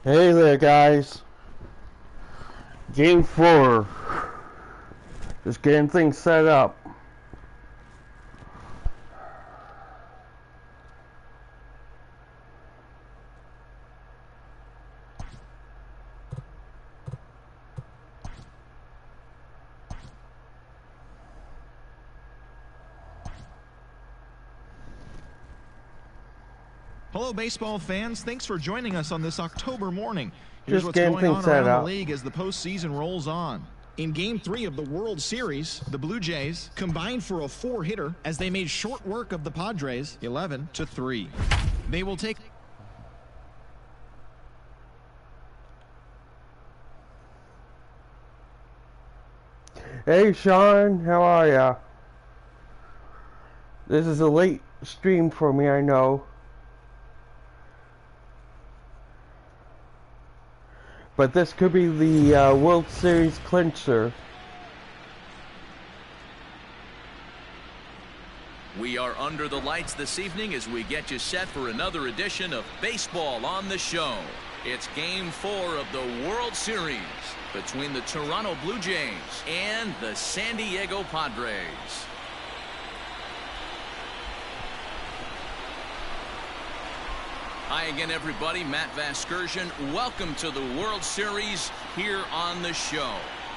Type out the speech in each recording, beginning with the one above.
Hey there, guys. Game 4. Just getting things set up. Hello, baseball fans. Thanks for joining us on this October morning. Here's Just what's getting going on things set around up. the league as the postseason rolls on. In Game 3 of the World Series, the Blue Jays combined for a 4-hitter as they made short work of the Padres 11-3. They will take... Hey, Sean. How are ya? This is a late stream for me, I know. But this could be the World Series clincher. We are under the lights this evening as we get you set for another edition of Baseball on the Show. It's Game 4 of the World Series between the Toronto Blue Jays and the San Diego Padres. Hi again, everybody. Matt Vasgersian. Welcome to the World Series here on the show.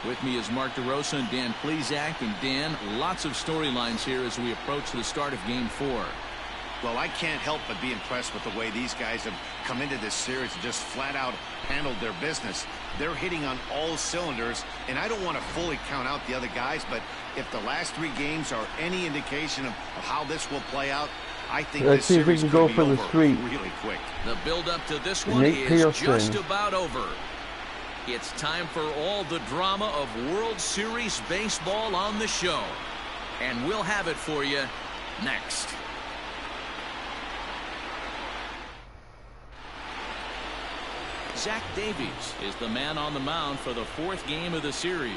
With me is Mark DeRosa and Dan Plesac. And Dan, lots of storylines here as we approach the start of Game 4. Well, I can't help but be impressed with the way these guys have come into this series and just flat out handled their business. They're hitting on all cylinders, and I don't want to fully count out the other guys, but if the last 3 games are any indication of how this will play out, I think Let's this see if we series can could go be for the over sweep. really quick. The build-up to this one Nate is Pearson. just about over. It's time for all the drama of World Series baseball on the show. And we'll have it for you next. Zach Davies is the man on the mound for the 4th game of the series.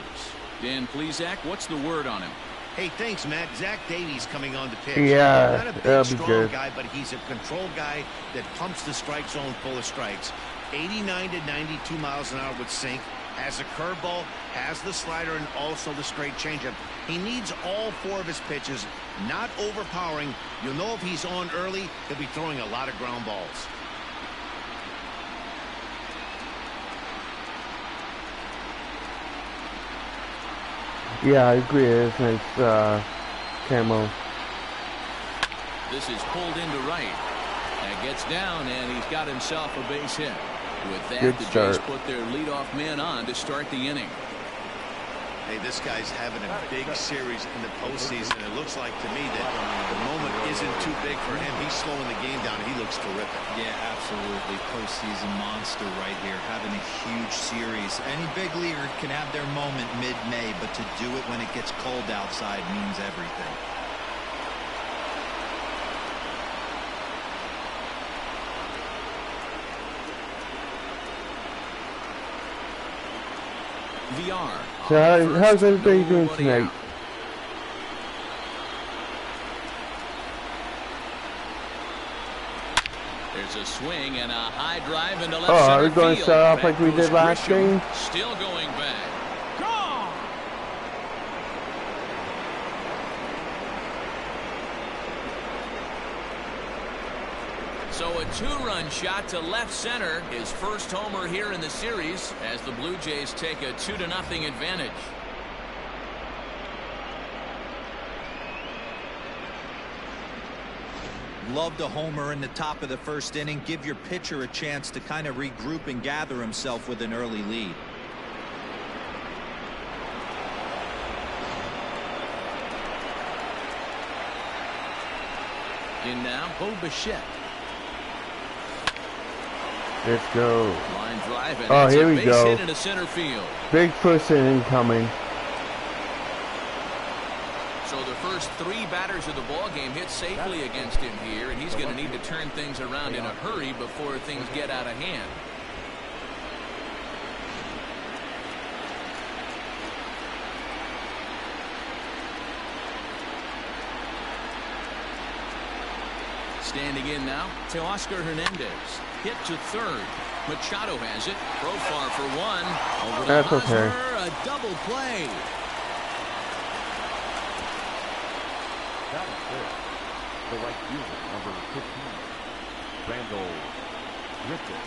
Dan Plesac, what's the word on him? Hey, thanks, Matt. Zach Davies coming on to pitch. Yeah, Not a big, that'll be strong good. guy, but he's a control guy that pumps the strike zone full of strikes. 89 to 92 miles an hour with sink. Has a curveball, has the slider, and also the straight changeup. He needs all 4 of his pitches, not overpowering. You'll know if he's on early, he'll be throwing a lot of ground balls. Yeah, I agree. It's nice camo. This is pulled into right. That gets down, and he's got himself a base hit. With that, Good the start. Jays put their leadoff man on to start the inning. Hey, this guy's having a big series in the postseason. It looks like to me that the moment isn't too big for him. He's slowing the game down. He looks terrific. Yeah, absolutely. Postseason monster right here, having a huge series. Any big leaguer can have their moment mid-May, but to do it when it gets cold outside means everything. VR. So how's everybody doing tonight? There's a swing and a high drive into left Oh, center are we going to field. start off Back like we goes did last Grisham, game? Still going back. So a 2-run shot to left center, his first homer here in the series as the Blue Jays take a 2-0 advantage. Loved a homer in the top of the first inning. Give your pitcher a chance to kind of regroup and gather himself with an early lead. In now, Bo Bichette. Let's go. Line drive, and Oh, it's here a we base go. hit into center field. Big first inning coming. So the first 3 batters of the ball game hit safely against him here, and he's going to need to turn things around in a hurry before things get out of hand. Standing in now to Oscar Hernandez. Hit to third. Machado has it. Profar for one. Over to That's Hosmer. okay. A double play. That is good. The right fielder, number 15, Randall Griffith.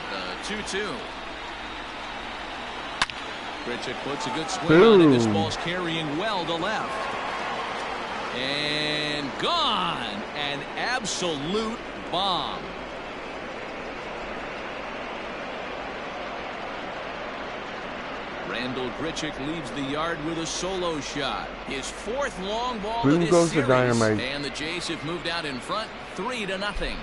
The 2-2. Grichuk puts a good swing on it. This ball's carrying well to left. And gone. An absolute bomb. Randall Grichuk leaves the yard with a solo shot. His fourth long ball Boom of this goes the series. dynamite. And the Jays have moved out in front 3-0.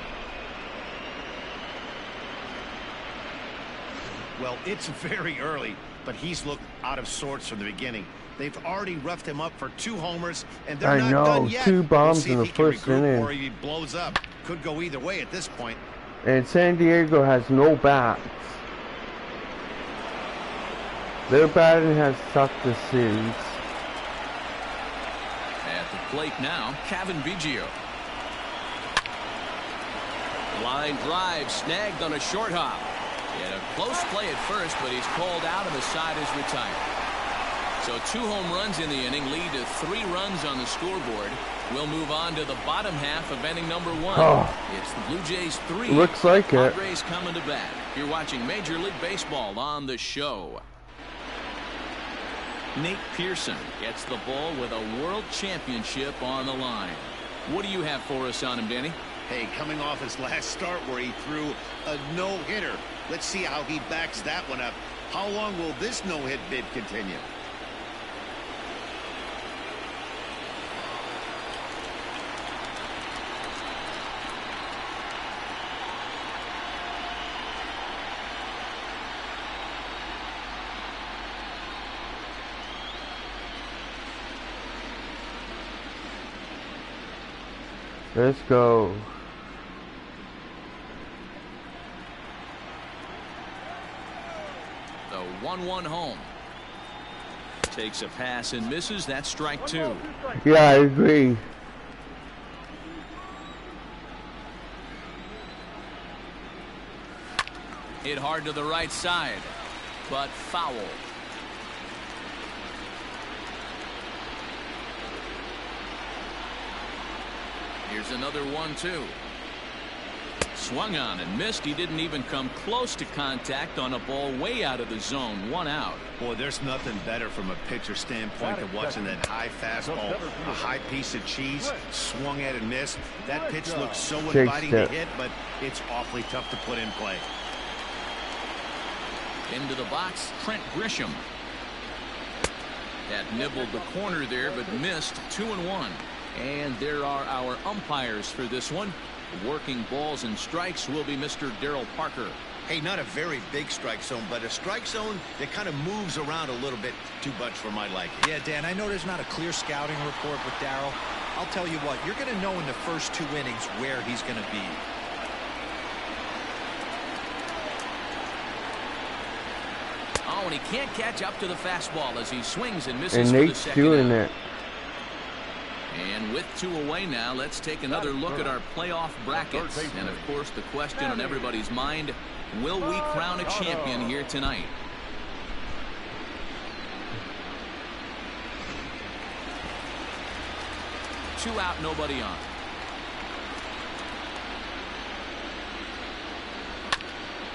Well, it's very early, but he's looked out of sorts from the beginning. They've already roughed him up for 2 homers, and they're not done yet. 2 bombs we'll see in if the he can first regroup inning. or he blows up. Could go either way at this point. And San Diego has no bats. Their batting has sucked this series. At the plate now, Kevin Biggio. Line drive snagged on a short hop. He had a close play at first, but he's called out and the side is retired. So 2 home runs in the inning lead to 3 runs on the scoreboard. We'll move on to the bottom half of inning number 1. Oh. It's the Blue Jays 3. Looks like it. Padres coming to bat. You're watching Major League Baseball on the show. Nate Pearson gets the ball with a world championship on the line. What do you have for us on him, Danny? Hey, coming off his last start where he threw a no-hitter. Let's see how he backs that one up. How long will this no-hit bid continue? Let's go. The 1-1 home. Takes a pass and misses. That's strike 2. Yeah, I agree. Hit hard to the right side, but foul. Here's another 1-2. Swung on and missed. He didn't even come close to contact on a ball way out of the zone. 1 out. Boy, there's nothing better from a pitcher standpoint than watching that high fastball, a high piece of cheese, swung at and missed. That pitch looks so inviting to hit, but it's awfully tough to put in play. Into the box, Trent Grisham. That nibbled the corner there, but missed. 2-1. And there are our umpires for this one. Working balls and strikes will be Mr. Darryl Parker. Hey, not a very big strike zone, but a strike zone that kind of moves around a little bit too much for my liking. Yeah, Dan, I know there's not a clear scouting report with Darryl. I'll tell you what, you're going to know in the first 2 innings where he's going to be. Oh, and he can't catch up to the fastball as he swings and misses And for the Nate's second doing out. it. And with 2 away now, let's take another look at our playoff brackets. And of course, the question on everybody's mind, will we crown a champion here tonight? Two out, nobody on.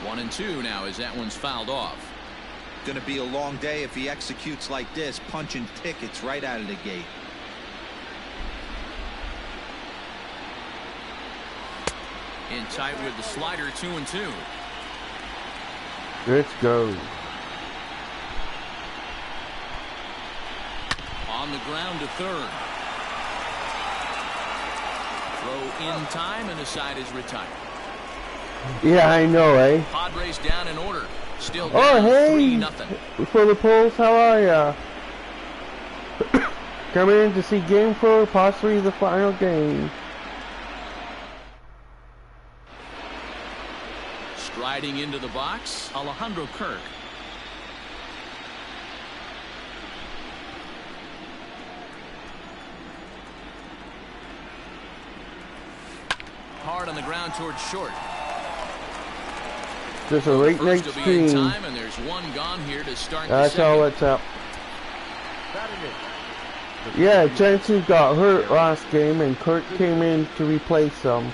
One and two now as that one's fouled off. Going to be a long day if he executes like this, punching tickets right out of the gate. In tight with the slider, 2-2. Let's go. On the ground to third. Throw in time and the side is retired. Yeah, I know, eh? Padres down in order. Still Oh, down hey! 3-0. For the Pulse, how are ya? Coming in to see Game 4, possibly the final game. Striding into the box, Alejandro Kirk. Hard on the ground towards short. Just a late night First will be in stream. time, and there's one gone here to start the That's second. all it's up. Batting it. Yeah, Jensen got hurt last game and Kurt came in to replace him.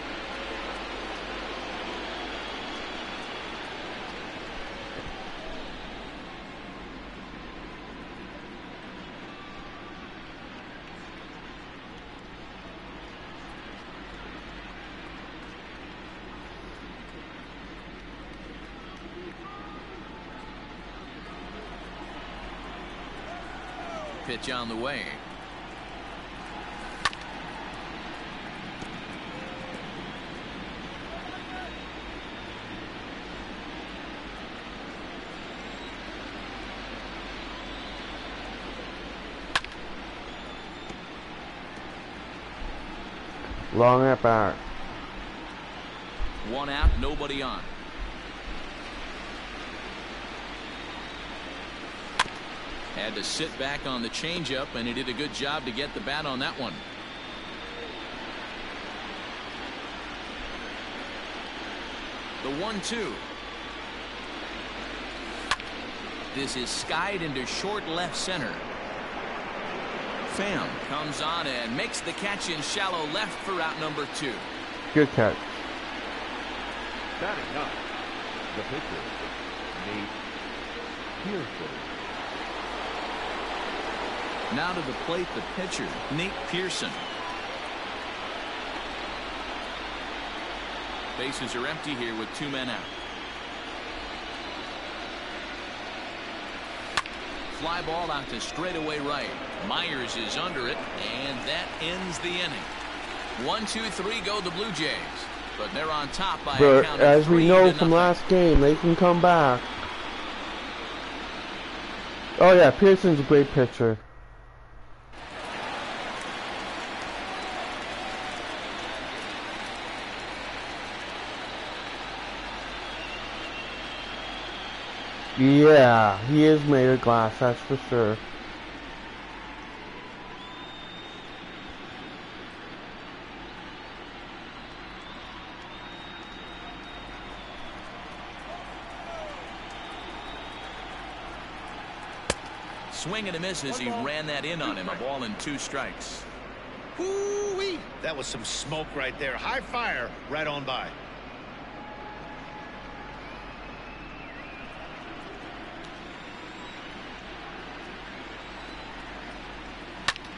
Pitch on the way. Long at bat. One out, nobody on. Had to sit back on the changeup, and he did a good job to get the bat on that one. The 1-2. This is skied into short left center. Pham comes on and makes the catch in shallow left for out number 2. Good catch. Batting up. The pitcher, Nate Pearson. Now to the plate, the pitcher, Nate Pearson. Bases are empty here with 2 men out. Fly ball out to straightaway right. Myers is under it, and that ends the inning. 1, 2, 3 go the Blue Jays, but they're on top by a But count of as we know 3-0. from last game, they can come back. Oh yeah, Pearson's a great pitcher. Yeah, he is made of glass, that's for sure. Swing and a miss as he ran that in on him. A ball and 2 strikes. Hoo-wee! That was some smoke right there. High fire right on by.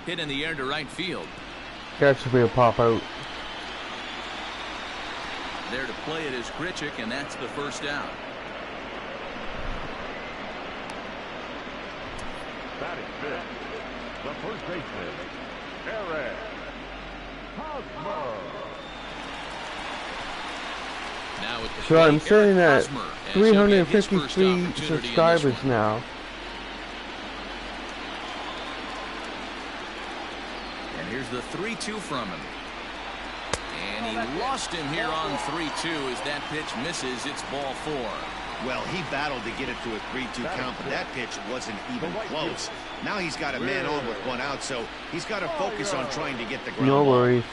Hit in the air to right field. That should be a pop out. There to play it is Grichuk, and that's the first out. Batting fifth. The first baseman, Eric Hosmer. Now at the So I'm plate, sitting Eric at Hosmer, as he'll get his first 353 opportunity in this subscribers one. now. And here's the 3-2 from him. And he lost him here on 3-2 as that pitch misses. It's ball 4. Well, he battled to get it to a 3-2 count, but that pitch wasn't even close. Now he's got a man on with 1 out, so he's got to focus on trying to get the ground No ball. worries.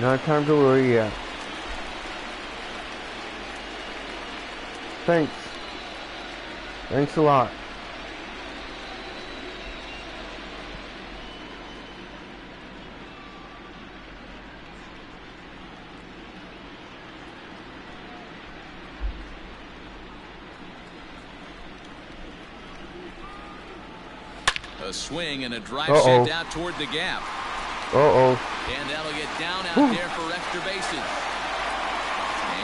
Not time to worry yet. Thanks. Thanks a lot. A swing and a drive Uh-oh. sent out toward the gap. Uh-oh. And that'll get down out there for extra bases.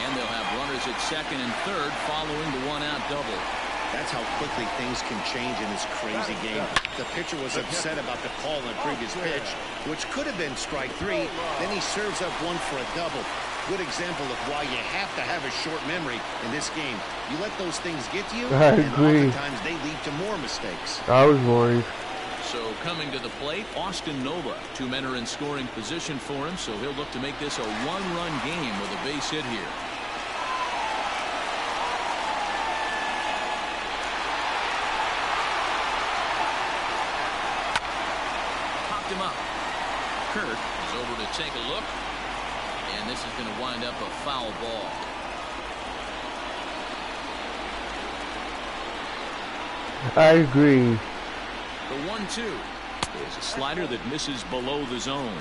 And they'll have runners at second and third following the 1-out double. That's how quickly things can change in this crazy game. The pitcher was upset about the call on the previous pitch, which could have been strike 3. Then he serves up 1 for a double. Good example of why you have to have a short memory in this game. You let those things get to you, I and agree. oftentimes they lead to more mistakes. I was worried. So coming to the plate, Austin Nova. 2 men are in scoring position for him, so he'll look to make this a 1-run game with a base hit here. Popped him up. Kirk is over to take a look, and this is going to wind up a foul ball. I agree. The 1-2 is a slider that misses below the zone.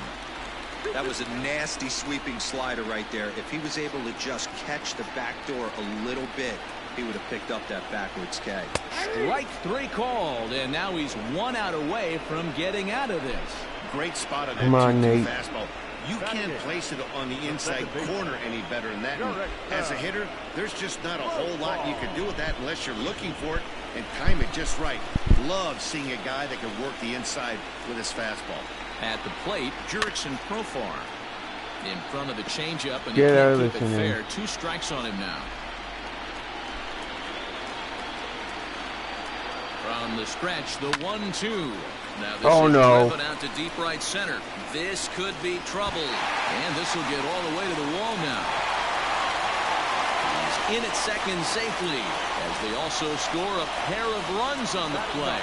That was a nasty sweeping slider right there. If he was able to just catch the back door a little bit, he would have picked up that backwards K. Strike 3 called, and now he's 1 out away from getting out of this. Great spot on that Come on, 2-2 Nate. fastball. You can't place it on the inside corner any better than that. And as a hitter, there's just not a whole lot you can do with that unless you're looking for it and time it just right. Love seeing a guy that can work the inside with his fastball. At the plate, Jurickson Profar in front of the changeup, and he Get out can't of keep this it inning. fair. 2 strikes on him now. From the stretch, the 1-2. Now this Oh, is no. driven out to deep right center. This could be trouble, and this will get all the way to the wall now. He's in at second safely, as they also score a pair of runs on the play.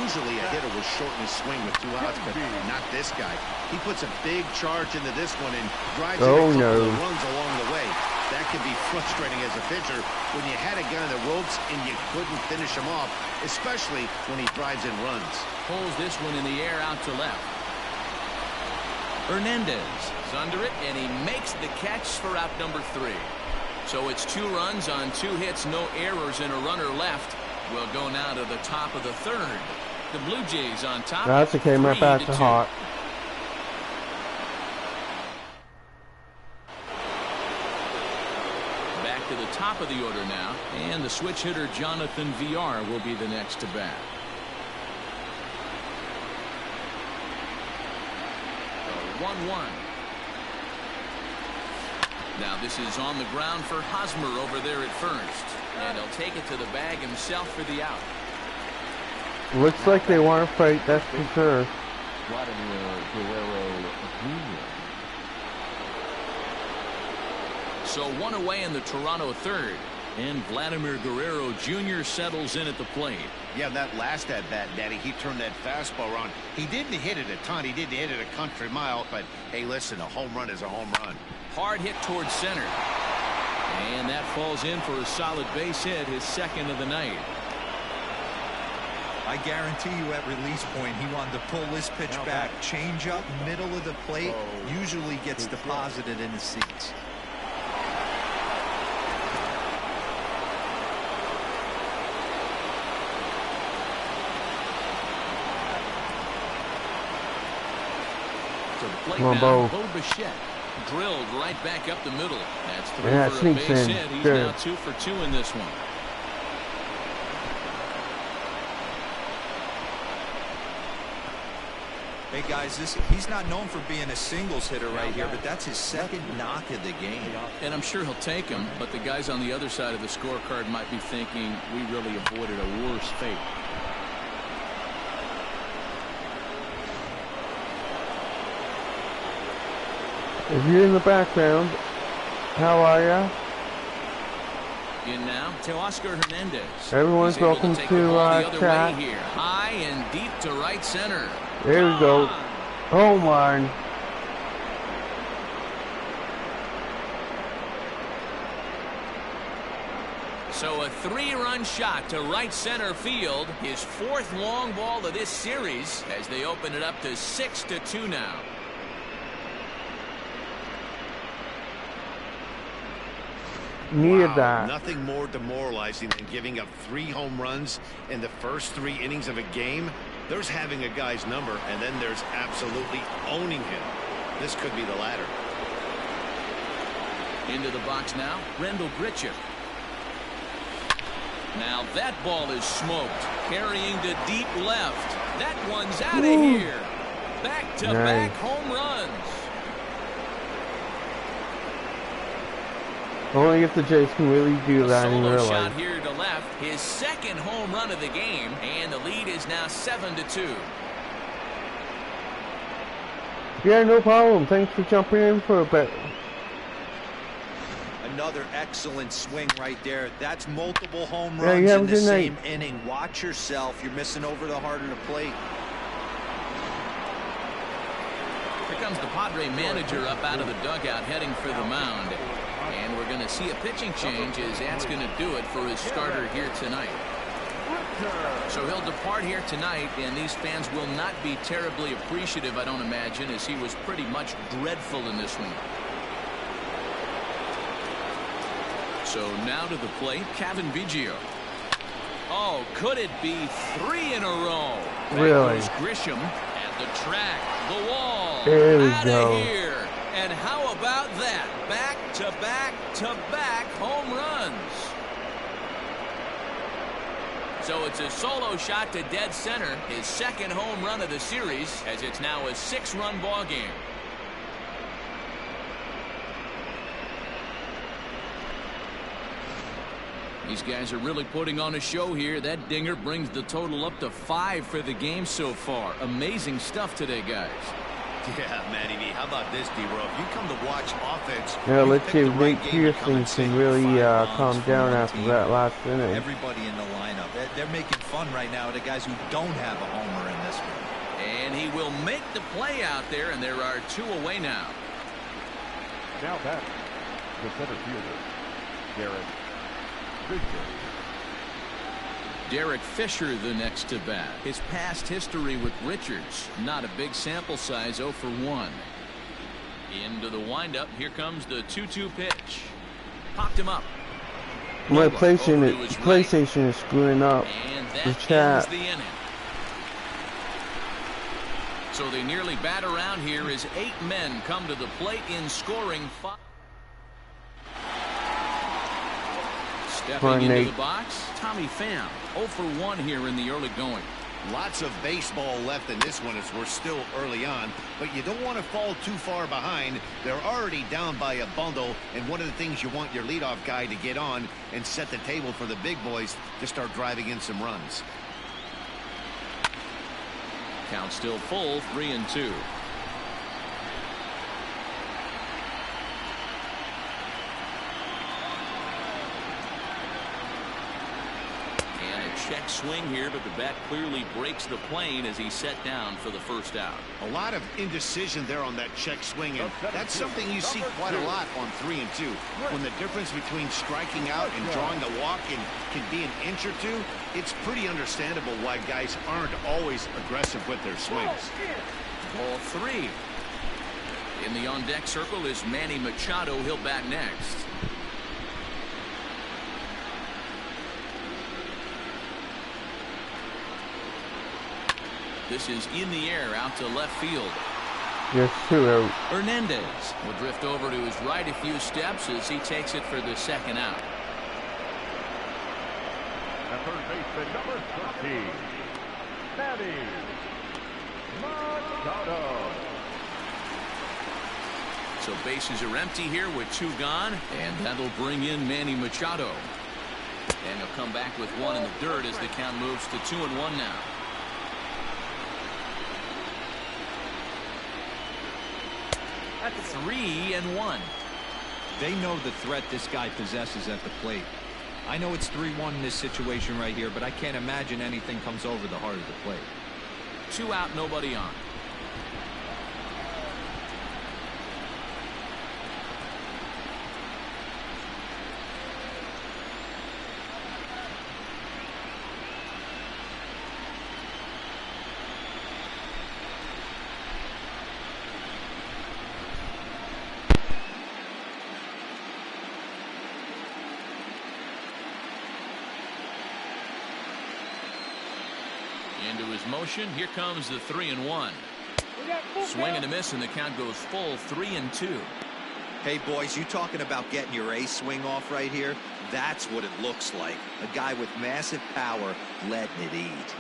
Usually a hitter will shorten his swing with 2 outs, but not this guy. He puts a big charge into this one and drives in a couple of runs along the way. That can be frustrating as a pitcher when you had a guy on the ropes and you couldn't finish him off, especially when he drives in runs. Pulls this one in the air out to left. Hernandez is under it, and he makes the catch for out number 3. So it's 2 runs on 2 hits, no errors, and a runner left. We'll go now to the top of the 3rd. The Blue Jays on top. That's okay. My bats are 3-2. hot. Back to the top of the order now, and the switch hitter Jonathan VR will be the next to bat. The 1-1. Now this is on the ground for Hosmer over there at first, and he'll take it to the bag himself for the out. Looks like they want to fight, that's for sure. Vladimir Guerrero Jr. So 1 away in the Toronto 3rd, and Vladimir Guerrero Jr. settles in at the plate. Yeah, that last at-bat, Daddy, he turned that fastball around. He didn't hit it a ton. He didn't hit it a country mile, but hey, listen, a home run is a home run. Hard hit towards center, and that falls in for a solid base hit, his 2nd of the night. I guarantee you at release point he wanted to pull this pitch back. Change up middle of the plate usually gets deposited in the seats. To the plate Come on, now, Bo. Bo Bichette drilled right back up the middle. That's 3 Yeah, for a sneaks base in. hit. He's Good. now 2 for 2 in this one. Hey guys, he's not known for being a singles hitter right here, but that's his 2nd knock of the game. And I'm sure he'll take him, but the guys on the other side of the scorecard might be thinking we really avoided a worse fate. If you're in the background, how are ya? In now to Oscar Hernandez. Everyone's He's able welcome take to, the ball the other chat. way here. High and deep to right center. There we go. Oh my. So a 3-run shot to right center field. His 4th long ball of this series as they open it up to 6-2 now. Needed that. Nothing more demoralizing than giving up 3 home runs in the first 3 innings of a game. There's having a guy's number, and then there's absolutely owning him. This could be the latter. Into the box now, Rendell Gritchick. Now that ball is smoked, carrying to deep left. That one's out of here. Back-to-back home runs. Only if the Jays can really do that in Solo real shot life. here to left. His second home run of the game, and the lead is now 7-2. Yeah, no problem. Thanks for jumping in for a bit. Another excellent swing right there. That's multiple home Yeah, runs you have in a the good same night. inning. Watch yourself. You're missing over the heart of the plate. Here comes the Padre manager up out of the dugout heading for the mound. And we're going to see a pitching change as that's going to do it for his starter here tonight. So he'll depart here tonight, and these fans will not be terribly appreciative, I don't imagine, as he was pretty much dreadful in this one. So now to the plate, Kevin Biggio. Oh, could it be 3 in a row? Really? Back goes Grisham at the track, the wall. There we Outta go. here. And how about that? Back-to-back-to-back home runs. So it's a solo shot to dead center, his second home run of the series, as it's now a 6-run ball game. These guys are really putting on a show here. That dinger brings the total up to 5 for the game so far. Amazing stuff today, guys. Yeah, Matty V. How about this, D-Row? If you come to watch offense, Yeah, you let's pick see the if right Nate game to come Pearson and sit can with really 5 calm bombs from down one after team. that last inning. Everybody in the lineup. They're making fun right now of the guys who don't have a homer in this one. And he will make the play out there, and there are 2 away now. Now back, the center fielder, Derek Fisher. Derek Fisher the next to bat. His past history with Richards, not a big sample size, 0 for 1. Into the windup. Here comes the 2-2 pitch. Popped him up. My Over to his PlayStation is screwing up And the that ends chat. the inning. So they nearly bat around here as 8 men come to the plate in scoring 5. Stepping into the box, Tommy Pham, 0 for 1 here in the early going. Lots of baseball left in this one as we're still early on, but you don't want to fall too far behind. They're already down by a bundle, and one of the things you want your leadoff guy to get on and set the table for the big boys to start driving in some runs. Count still full, 3-2. Check swing here, but the bat clearly breaks the plane as he's set down for the first out. A lot of indecision there on that check swing, and that's something you see quite a lot on 3 and 2. When the difference between striking out and drawing the walk can be an inch or 2, it's pretty understandable why guys aren't always aggressive with their swings. Ball 3. In the on-deck circle is Manny Machado. He'll bat next. This is in the air out to left field. Yes, 2 out. Hernandez will drift over to his right a few steps as he takes it for the second out. At third baseman, number 13, Manny Machado. So bases are empty here with 2 gone, and that'll bring in Manny Machado. And he'll come back with 1 in the dirt as the count moves to 2-1 now. At 3-1. They know the threat this guy possesses at the plate. I know it's 3-1 in this situation right here, but I can't imagine anything comes over the heart of the plate. 2 out, nobody on. Into his motion. Here comes the 3-1. Swing and a miss, and the count goes full 3-2. Hey, boys, you talking about getting your ace swing off right here? That's what it looks like. A guy with massive power letting it eat.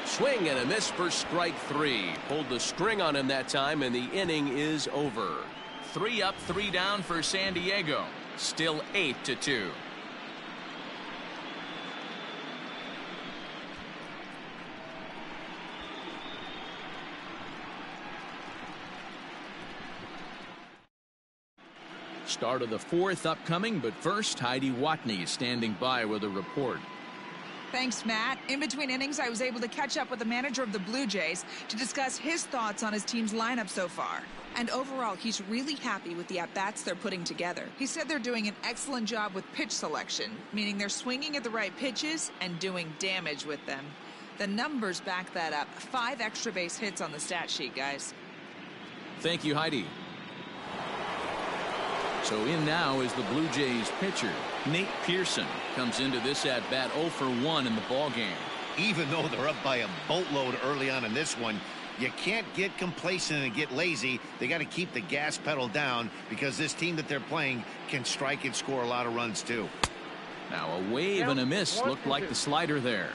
Swing and a miss for strike 3. Pulled the string on him that time, and the inning is over. 3 up, 3 down for San Diego. Still 8-2. Start of the 4th upcoming, but first, Heidi Watney is standing by with a report. Thanks, Matt. In between innings, I was able to catch up with the manager of the Blue Jays to discuss his thoughts on his team's lineup so far. And overall, he's really happy with the at-bats they're putting together. He said they're doing an excellent job with pitch selection, meaning they're swinging at the right pitches and doing damage with them. The numbers back that up. 5 extra base hits on the stat sheet, guys. Thank you, Heidi. So in now is the Blue Jays pitcher. Nate Pearson comes into this at-bat 0 for 1 in the ballgame. Even though they're up by a boatload early on in this one, you can't get complacent and get lazy. They got to keep the gas pedal down because this team that they're playing can strike and score a lot of runs too. Now a wave and a miss looked like the slider there.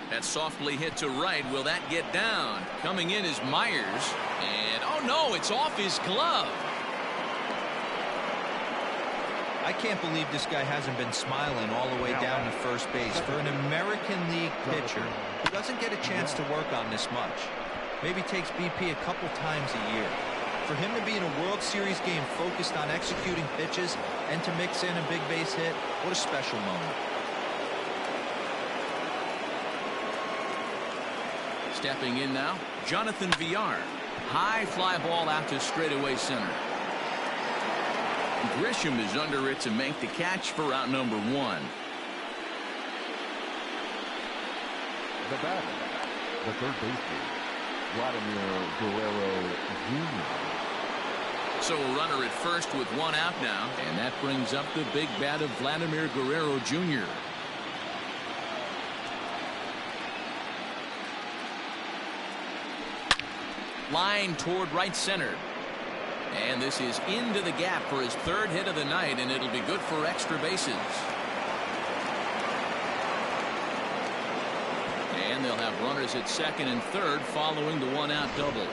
That's softly hit to right. Will that get down? Coming in is Myers. And, oh no, it's off his glove. I can't believe this guy hasn't been smiling all the way down to first base. For an American League pitcher who doesn't get a chance to work on this much, maybe takes BP a couple times a year. For him to be in a World Series game focused on executing pitches and to mix in a big base hit, what a special moment. Stepping in now, Jonathan Villar. High fly ball out to straightaway center. Grisham is under it to make the catch for out number 1. The batter, the third baseman, Vladimir Guerrero Jr. So a runner at first with 1 out now, and that brings up the big bat of Vladimir Guerrero Jr. Line toward right center. And this is into the gap for his 3rd hit of the night, and it'll be good for extra bases. And they'll have runners at 2nd and 3rd following the 1-out double.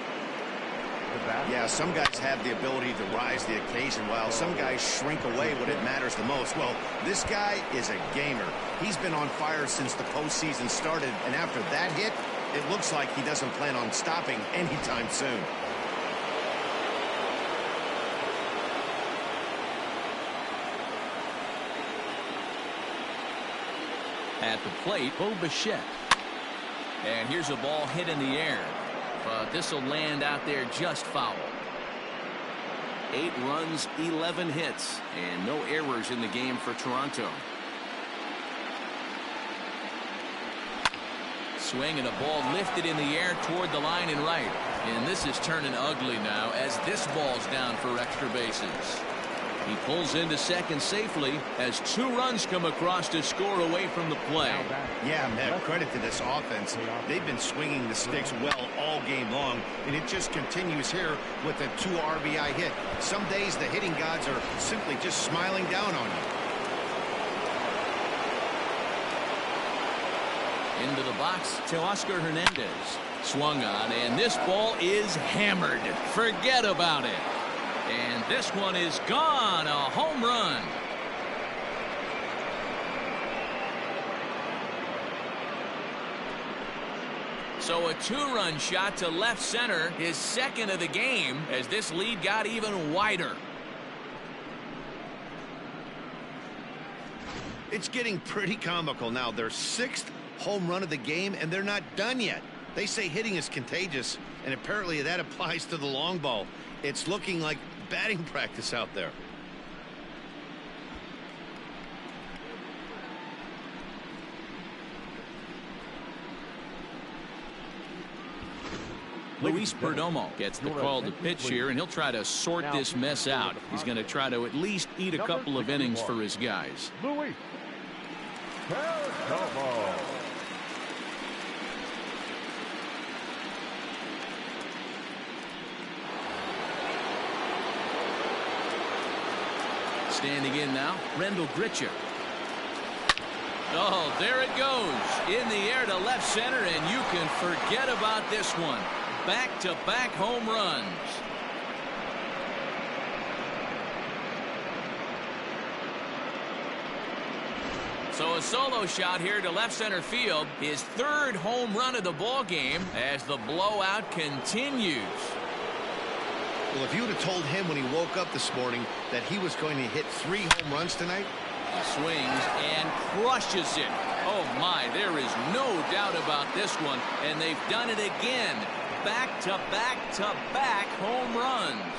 Yeah, some guys have the ability to rise the occasion while some guys shrink away when it matters the most. Well, this guy is a gamer. He's been on fire since the postseason started, and after that hit, it looks like he doesn't plan on stopping anytime soon. At the plate, Bo Bichette. And here's a ball hit in the air. But this will land out there just foul. 8 runs, 11 hits, and no errors in the game for Toronto. Swing and a ball lifted in the air toward the line and right. And this is turning ugly now as this ball's down for extra bases. He pulls into 2nd safely as 2 runs come across to score away from the play. Yeah, man, credit to this offense. They've been swinging the sticks well all game long, and it just continues here with a 2 RBI hit. Some days the hitting gods are simply just smiling down on you. Into the box, Teoscar Hernandez. Swung on, and this ball is hammered. Forget about it. And this one is gone. A home run. So a 2-run shot to left center, his 2nd of the game, as this lead got even wider. It's getting pretty comical now. Their 6th home run of the game, and they're not done yet. They say hitting is contagious, and apparently that applies to the long ball. It's looking like batting practice out there. Luis Perdomo gets the call to pitch here, and he'll try to sort this mess out. He's going to try to at least eat a couple of innings for his guys. Luis Perdomo. Standing in now, Rendell Gritcher. Oh, there it goes. in the air to left center, and you can forget about this one. Back-to-back home runs. So a solo shot here to left center field. His third home run of the ball game as the blowout continues. Well, if you would have told him when he woke up this morning that he was going to hit 3 home runs tonight. He swings and crushes it. Oh my, there is no doubt about this one. And they've done it again. Back-to-back-to-back home runs.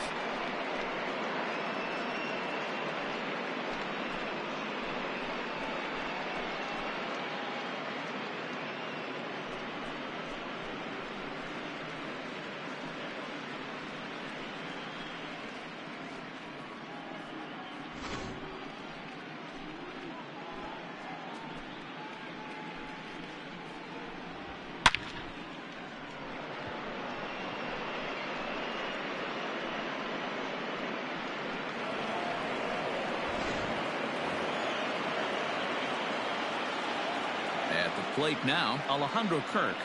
At the plate now, Alejandro Kirk.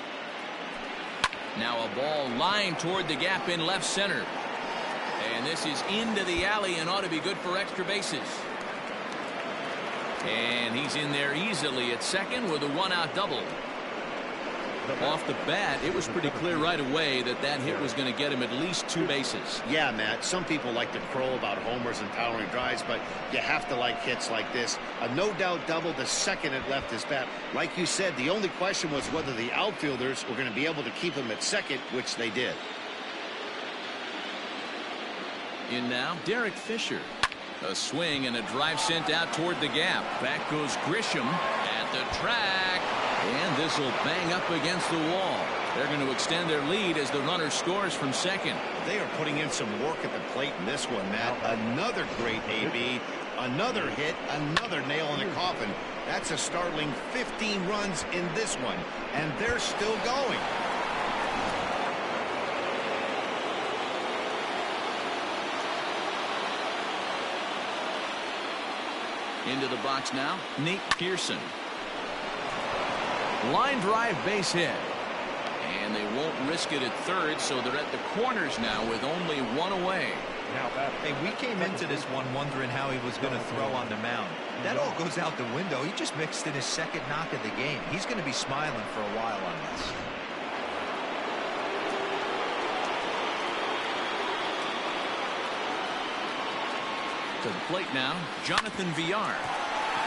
Now a ball lined toward the gap in left center. And this is into the alley and ought to be good for extra bases. And he's in there easily at second with a 1-out double. Off the bat, it was pretty clear right away that that hit was going to get him at least 2 bases. Yeah, Matt, some people like to crow about homers and powering drives, but you have to like hits like this. A no-doubt double the second it left his bat. Like you said, the only question was whether the outfielders were going to be able to keep him at second, which they did. In now, Derek Fisher. A swing and a drive sent out toward the gap. Back goes Grisham at the track. And this will bang up against the wall. They're going to extend their lead as the runner scores from second. They are putting in some work at the plate in this one, Matt. Another great AB. Another hit. Another nail in the coffin. That's a startling 15 runs in this one. And they're still going. Into the box now, Nate Pearson. Line drive base hit. And they won't risk it at third, so they're at the corners now with only 1 away. Hey, we came into this one wondering how he was going to throw on the mound. That all goes out the window. He just mixed in his second knock of the game. He's going to be smiling for a while on this. To the plate now, Jonathan Villar.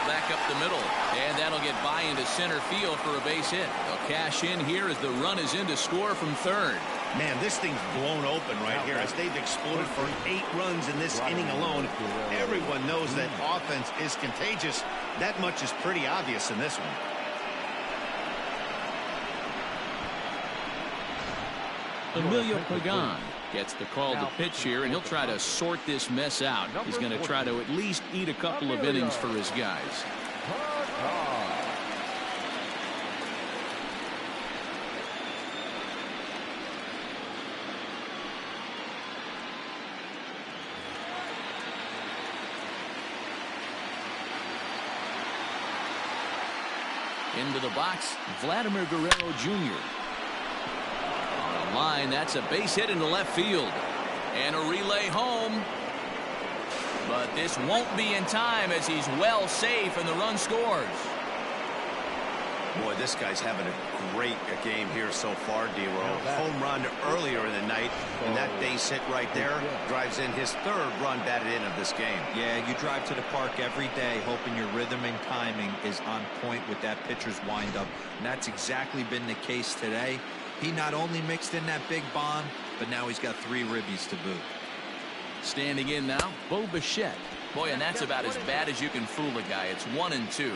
Back up the middle, and that'll get by into center field for a base hit. They'll cash in here as the run is in to score from third. Man, this thing's blown open right here as they've exploded for 8 runs in this inning alone. Everyone knows that offense is contagious. That much is pretty obvious in this one. Emilio Pagan gets the call to pitch here, and he'll try to sort this mess out. He's going to try to at least eat a couple of innings for his guys. Into the box, Vladimir Guerrero Jr. Line, that's a base hit into left field, and a relay home, but this won't be in time as he's well safe and the run scores. Boy, this guy's having a great game here so far, D-Roll. Home run earlier in the night, and that base hit right there drives in his 3rd run batted in of this game. Yeah, you drive to the park every day hoping your rhythm and timing is on point with that pitcher's windup, and that's exactly been the case today. He not only mixed in that big bomb, but now he's got 3 ribbies to boot. Standing in now, Bo Bichette. Boy, and that's about as bad as you can fool a guy. It's 1-2.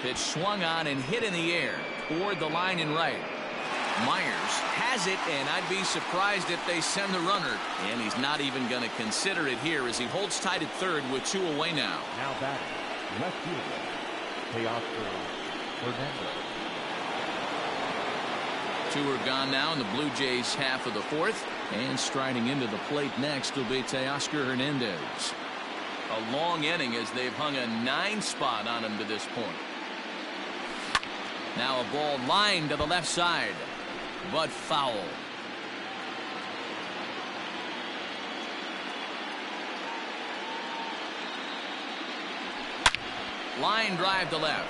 Pitch swung on and hit in the air toward the line and right. Myers has it, and I'd be surprised if they send the runner. And he's not even going to consider it here as he holds tight at third with 2 away now. Now batting, left fielder, Teoscar Fernandez. Two are gone now in the Blue Jays half of the fourth. And striding into the plate next will be Teoscar Hernandez. A long inning as they've hung a 9 spot on him to this point. Now a ball lined to the left side, but foul. Line drive to left.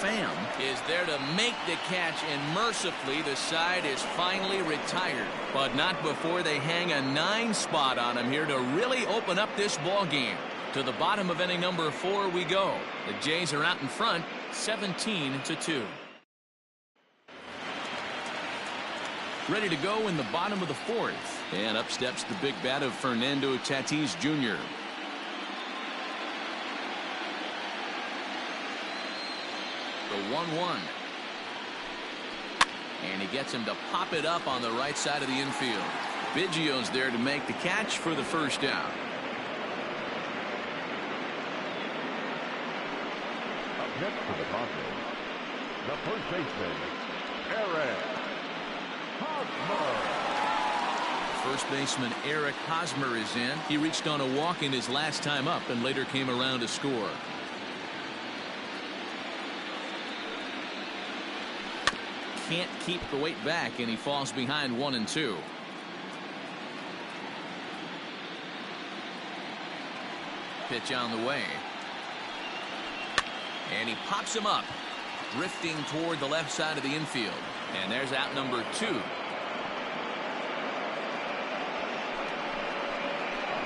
Pham is there to make the catch, and mercifully the side is finally retired. But not before they hang a 9 spot on him here to really open up this ball game. To the bottom of inning number 4 we go. The Jays are out in front, 17-2. Ready to go in the bottom of the 4th. And up steps the big bat of Fernando Tatis Jr. The 1-1. And he gets him to pop it up on the right side of the infield. Biggio's there to make the catch for the first down. Up next for the Padres, the first baseman, Eric Hosmer. First baseman Eric Hosmer is in. He reached on a walk in his last time up and later came around to score. Can't keep the weight back, and he falls behind 1-2. Pitch on the way. And he pops him up, drifting toward the left side of the infield. And there's out number 2.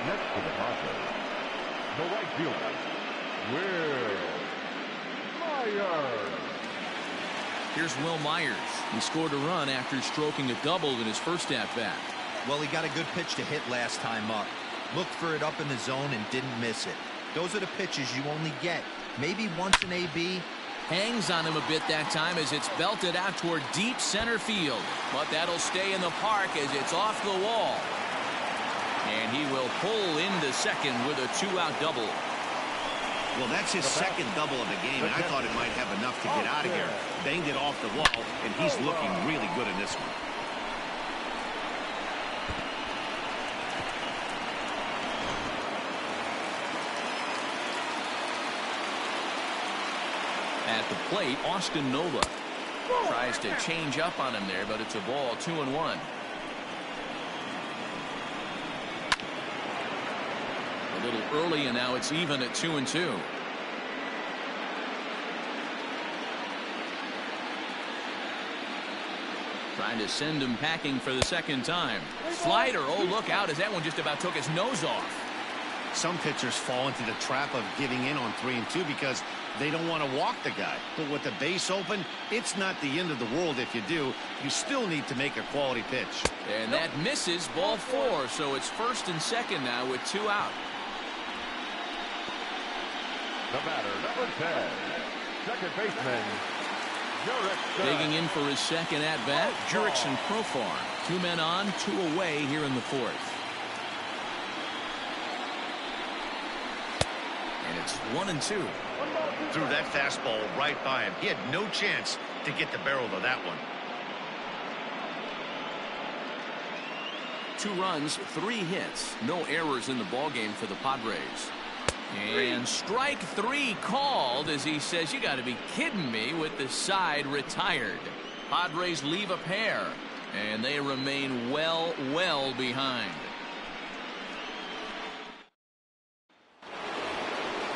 Next to the Padres, the right fielder, Will Myers. Here's Will Myers. He scored a run after stroking a double in his first at-bat. Well, he got a good pitch to hit last time up. Looked for it up in the zone and didn't miss it. Those are the pitches you only get maybe once in AB. Hangs on him a bit that time as it's belted out toward deep center field. But that'll stay in the park as it's off the wall. And he will pull into second with a 2-out double. Well, that's his second double of the game, and I thought it might have enough to get out of here. Banged it off the wall, and he's looking really good in this one. At the plate, Austin Nola tries to change up on him there, but it's a ball, 2-1. A little early, and now it's even at 2-2. Trying to send him packing for the second time. Slider, oh, look out, as that one just about took his nose off. Some pitchers fall into the trap of giving in on 3-2 because they don't want to walk the guy. But with the base open, it's not the end of the world if you do. You still need to make a quality pitch. And that misses, ball 4, so it's first and second now with 2 out. The batter, number 10, second baseman, Jurickson. Digging in for his second at-bat, Jurickson Profar. 2 men on, 2 away here in the 4th. And it's 1-2. Threw that fastball right by him. He had no chance to get the barrel of that one. 2 runs, 3 hits, no errors in the ballgame for the Padres. And strike 3 called as he says, you got to be kidding me, with the side retired. Padres leave a pair, and they remain well behind.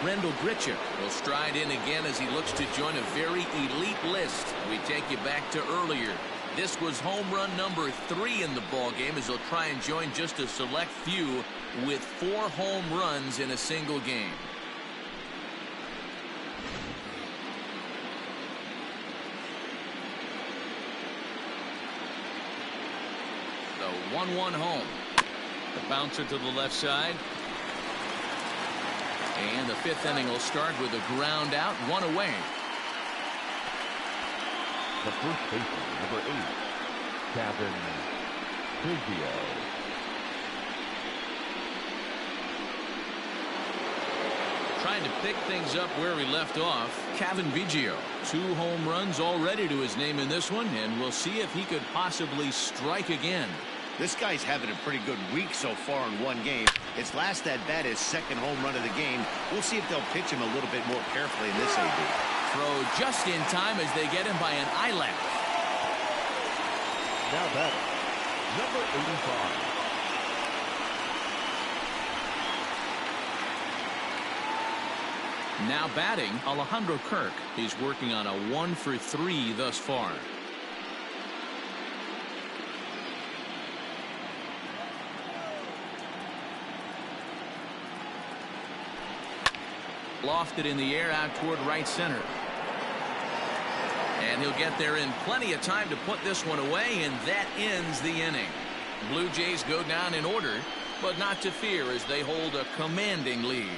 Rendell Grichuk will stride in again as he looks to join a very elite list. We take you back to earlier. This was home run number 3 in the ballgame as he'll try and join just a select few with 4 home runs in a single game. The 1-1 home. The bouncer to the left side. And the 5th inning will start with a ground out, 1 away. The first baseman, number 8, Kevin Biggio. Trying to pick things up where he left off, Kevin Biggio. 2 home runs already to his name in this one, and we'll see if he could possibly strike again. This guy's having a pretty good week so far in one game. His last at bat, his 2nd home run of the game. We'll see if they'll pitch him a little bit more carefully in this AB. Throw just in time as they get him by an eyelash. Now batting, number 85. Now batting, Alejandro Kirk. He's working on a 1-for-3 thus far. Lofted in the air out toward right center. And he'll get there in plenty of time to put this one away, and that ends the inning. Blue Jays go down in order, but not to fear as they hold a commanding lead.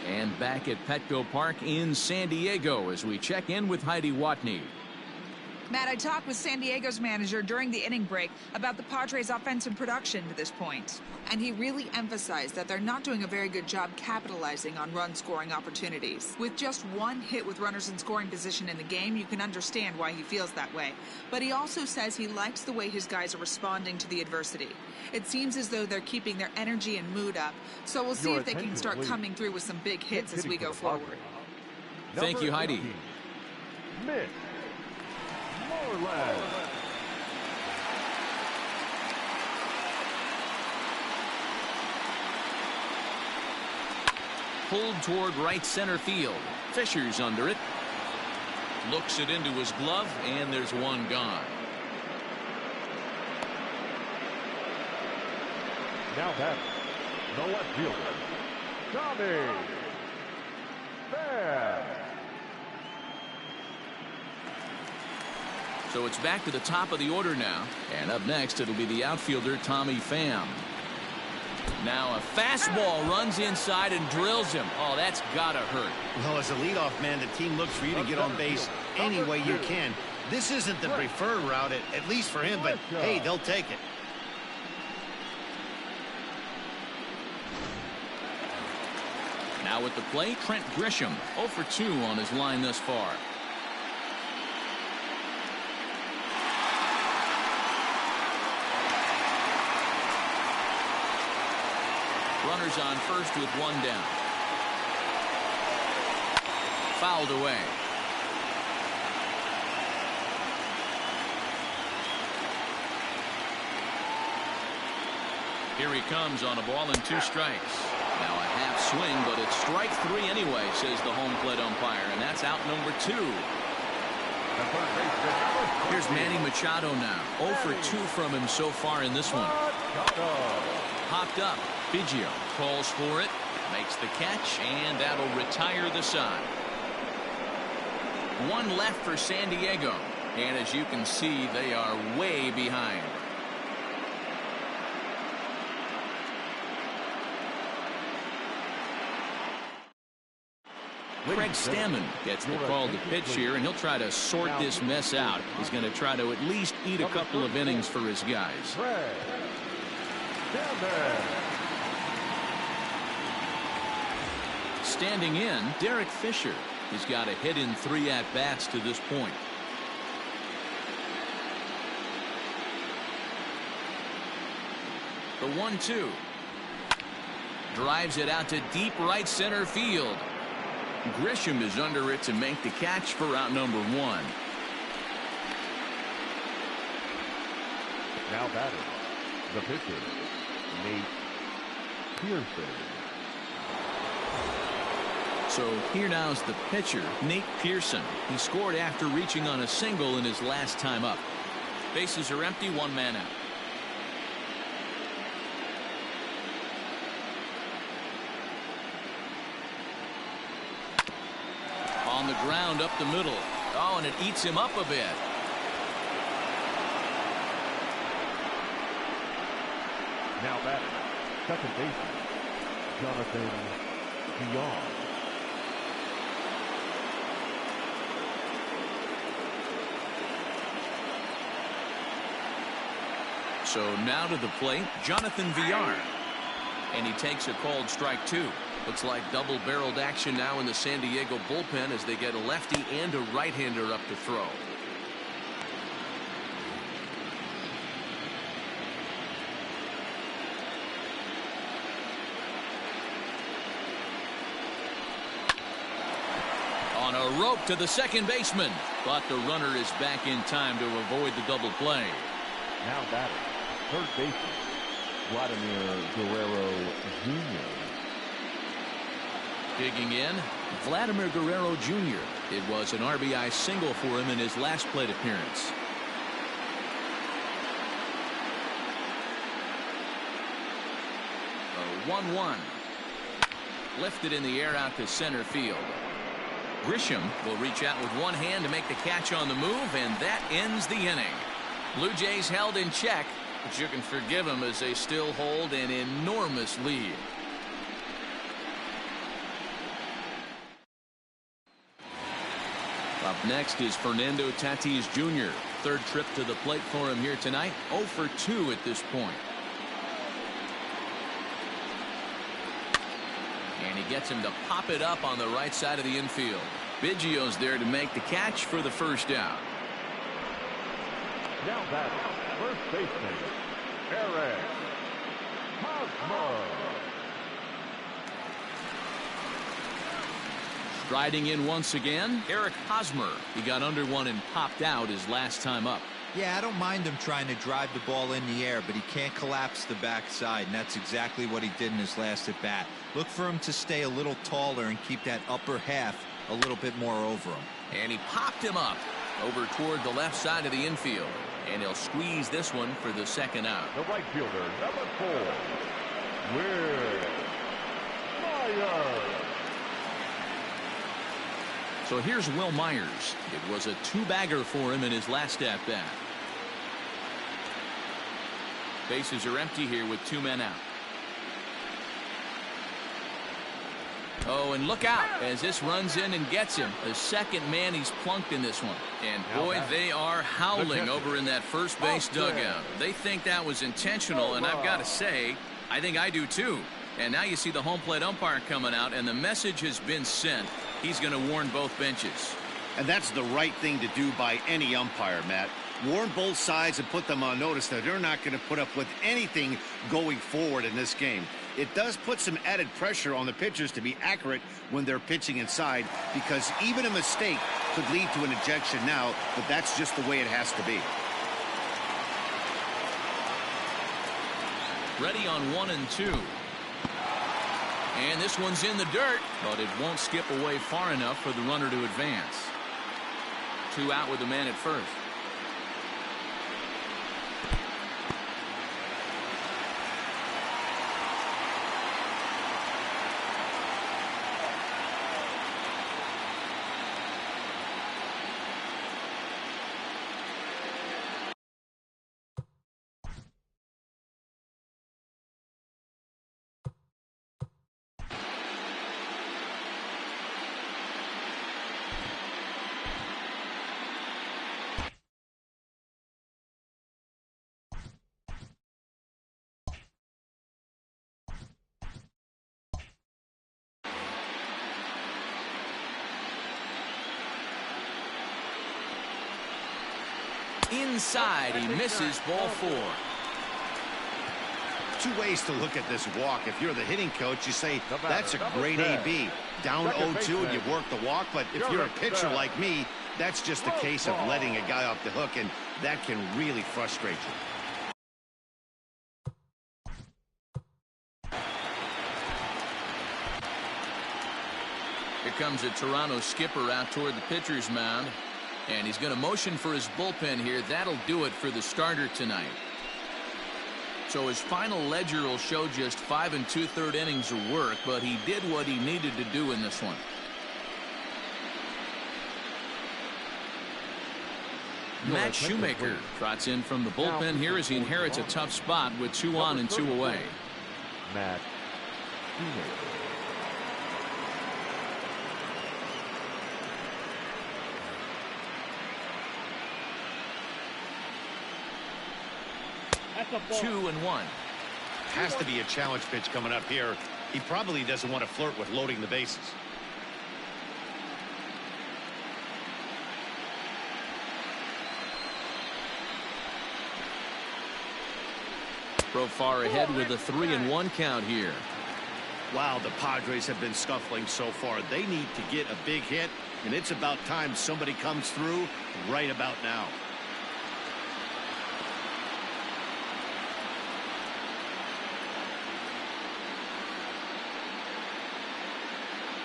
And back at Petco Park in San Diego as we check in with Heidi Watney. Matt, I talked with San Diego's manager during the inning break about the Padres' offensive production to this point. And he really emphasized that they're not doing a very good job capitalizing on run-scoring opportunities. With just 1 hit with runners in scoring position in the game, you can understand why he feels that way. But he also says he likes the way his guys are responding to the adversity. It seems as though they're keeping their energy and mood up. So we'll see if they can start coming through with some big hits as we go forward. Thank you, Heidi. Pulled toward right center field. Fisher's under it. Looks it into his glove, and there's one gone. Now batting, the left fielder, Tommy Pham. So it's back to the top of the order now. And up next, it'll be the outfielder, Tommy Pham. Now a fastball runs inside and drills him. Oh, that's gotta hurt. Well, as a leadoff man, the team looks for you to get on base any way you can. This isn't the preferred route, at least for him, but hey, they'll take it. Now at the plate, Trent Grisham, 0 for 2 on his line thus far. Runners on first with 1 down. Fouled away. Here he comes on a ball and 2 strikes. Now a half swing, but it's strike 3 anyway, says the home plate umpire, and that's out number 2. Here's Manny Machado now. 0 for 2 from him so far in this one. Popped up. Biggio calls for it, makes the catch, and that'll retire the side. 1 left for San Diego, and as you can see, they are way behind. Craig Stammen gets the call to pitch here, and he'll try to sort this mess out. He's going to try to at least eat a couple of innings for his guys. Standing in, Derek Fisher. He's got a hit in 3 at-bats to this point. The 1-2. Drives it out to deep right center field. Grisham is under it to make the catch for out number 1. Now batting, the pitcher, Nate Pearson. So here now's the pitcher, Nate Pearson. He scored after reaching on a single in his last time up. Bases are empty, 1 man out. On the ground up the middle. Oh, and it eats him up a bit. Now batting, second baseman, Jonathan Dion. So now to the plate, Jonathan Villar. And he takes a called strike 2. Looks like double-barreled action now in the San Diego bullpen as they get a lefty and a right-hander up to throw. On a rope to the second baseman, but the runner is back in time to avoid the double play. Now batting, third baseman, Vladimir Guerrero Jr. Digging in, Vladimir Guerrero Jr. It was an RBI single for him in his last plate appearance. A 1-1. Lifted in the air out to center field. Grisham will reach out with one hand to make the catch on the move, and that ends the inning. Blue Jays held in check, but you can forgive them as they still hold an enormous lead. Up next is Fernando Tatis Jr. Third trip to the plate for him here tonight. 0 for 2 at this point. And he gets him to pop it up on the right side of the infield. Biggio's there to make the catch for the first out. Now batting, first baseman, Eric Hosmer. Striding in once again, Eric Hosmer. He got under one and popped out his last time up. Yeah, I don't mind him trying to drive the ball in the air, but he can't collapse the backside, and that's exactly what he did in his last at bat. Look for him to stay a little taller and keep that upper half a little bit more over him. And he popped him up over toward the left side of the infield. And he'll squeeze this one for the second out. The right fielder, number 4, Will Myers. So here's Will Myers. It was a 2-bagger for him in his last at-bat. Bases are empty here with 2 men out. Oh, and look out as this runs in and gets him. The second man he's plunked in this one. And boy, they are howling over in that first base dugout. They think that was intentional, and I've got to say, I think I do too. And now you see the home plate umpire coming out, and the message has been sent. He's going to warn both benches. And that's the right thing to do by any umpire, Matt. Warn both sides and put them on notice that they're not going to put up with anything going forward in this game. It does put some added pressure on the pitchers to be accurate when they're pitching inside, because even a mistake could lead to an ejection now, but that's just the way it has to be. Ready on 1 and 2. And this one's in the dirt, but it won't skip away far enough for the runner to advance. 2 out with the man at first. Inside, he misses ball 4. 2 ways to look at this walk. If you're the hitting coach, you say that's a great AB. Down 0-2 and you work the walk, but if you're a pitcher like me, that's just a case of letting a guy off the hook, and that can really frustrate you. Here comes a Toronto skipper out toward the pitcher's mound. And he's going to motion for his bullpen here. That'll do it for the starter tonight. So his final ledger will show just 5 2/3 innings of work, but he did what he needed to do in this one. Matt Shoemaker trots in from the bullpen here as he inherits a tough spot with 2 on and 2 away. Matt Shoemaker. 2-1. Has to be a challenge pitch coming up here. He probably doesn't want to flirt with loading the bases. Throw far ahead with a 3-1 count here. Wow, the Padres have been scuffling so far. They need to get a big hit, and it's about time somebody comes through right about now.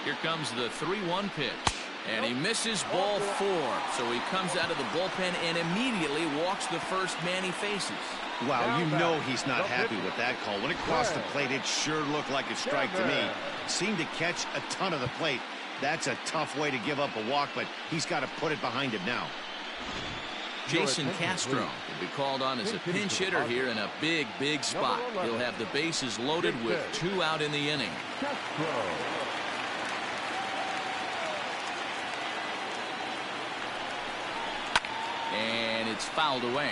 Here comes the 3-1 pitch. And he misses ball 4. So he comes out of the bullpen and immediately walks the first man he faces. Wow, you know he's not happy with that call. When it crossed the plate, it sure looked like a strike to me. Seemed to catch a ton of the plate. That's a tough way to give up a walk, but he's got to put it behind him now. Jason Castro will be called on as a pinch hitter here in a big, big spot. He'll have the bases loaded with 2 out in the inning. And it's fouled away.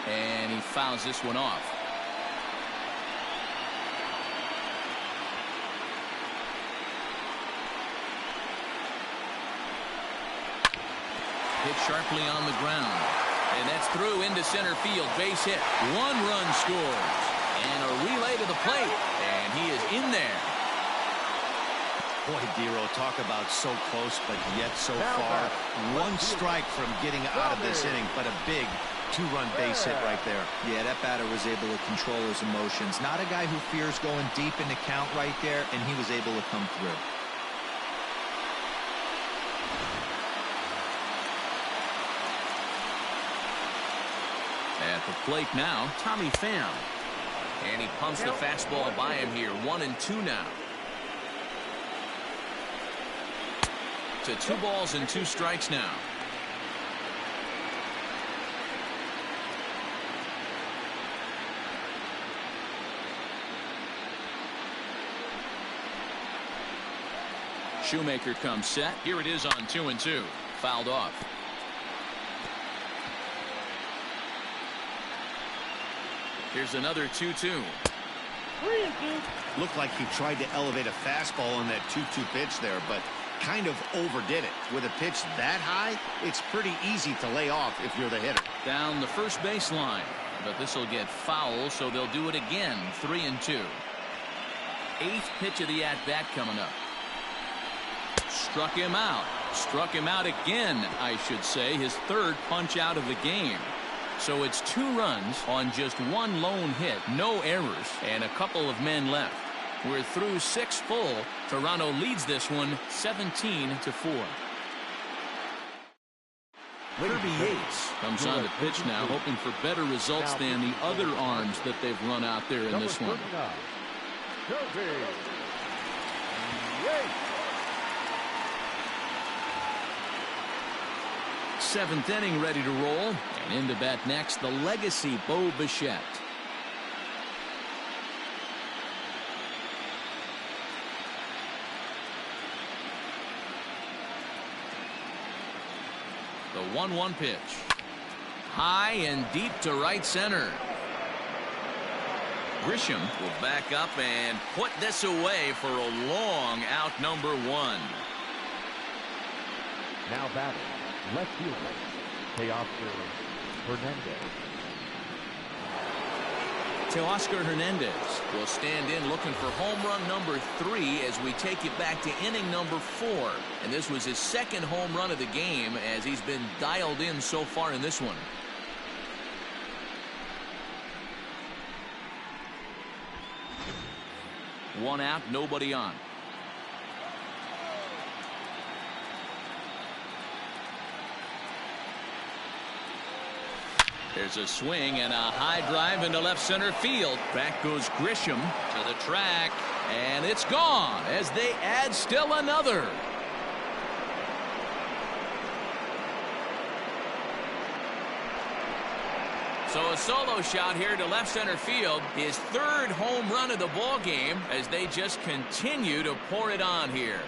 And he fouls this one off. Hit sharply on the ground. And that's through into center field. Base hit. 1 run scores. And a relay to the plate. And he is in there. Boy, Dero, talk about so close, but yet so far. 1 strike from getting out of this inning, but a big 2-run base hit right there. Yeah, that batter was able to control his emotions. Not a guy who fears going deep in the count right there, and he was able to come through. At the plate now, Tommy Pham. And he pumps the fastball by him here. 1-2 now. To 2 balls and 2 strikes now. Shoemaker comes set. Here it is on 2-2. Fouled off. Here's another 2-2. Looked like he tried to elevate a fastball on that 2-2 pitch there, but kind of overdid it. With a pitch that high, it's pretty easy to lay off if you're the hitter. Down the first baseline, but this will get foul, so they'll do it again. 3-2. 8th pitch of the at-bat coming up. Struck him out. Struck him out again, I should say. His 3rd punch out of the game. So it's 2 runs on just 1 lone hit, no errors, and a couple of men left. We're through 6 full. Toronto leads this one 17-4. Kirby Yates comes on the pitch now, hoping for better results than the other arms that they've run out there in this one. Kirby Yates. 7th inning ready to roll. And in to bat next, the legacy Bo Bichette. The 1-1 pitch. High and deep to right center. Grisham will back up and put this away for a long out, number 1. Now batting, left fielder, Teoscar Hernandez. Teoscar Hernandez will stand in looking for home run number 3 as we take it back to inning number 4. And this was his 2nd home run of the game as he's been dialed in so far in this one. One out, nobody on. There's a swing and a high drive into left center field. Back goes Grisham to the track, and it's gone as they add still another. So a solo shot here to left center field, his 3rd home run of the ball game as they just continue to pour it on here.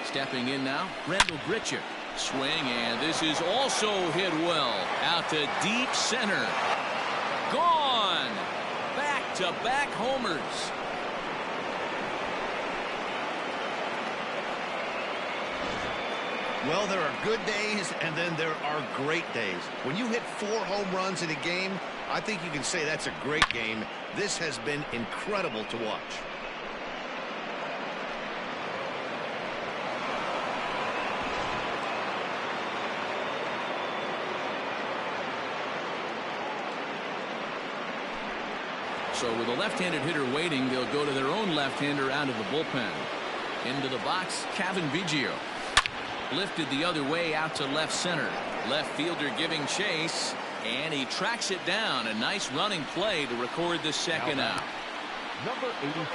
Stepping in now, Randall Grichuk. Swing, and this is also hit well. Out to deep center. Gone! Back-to-back homers. Well, there are good days, and then there are great days. When you hit 4 home runs in a game, I think you can say that's a great game. This has been incredible to watch. So with a left-handed hitter waiting, they'll go to their own left-hander out of the bullpen. Into the box, Kevin Biggio. Lifted the other way out to left center. Left fielder giving chase, and he tracks it down. A nice running play to record the second out. Number 85.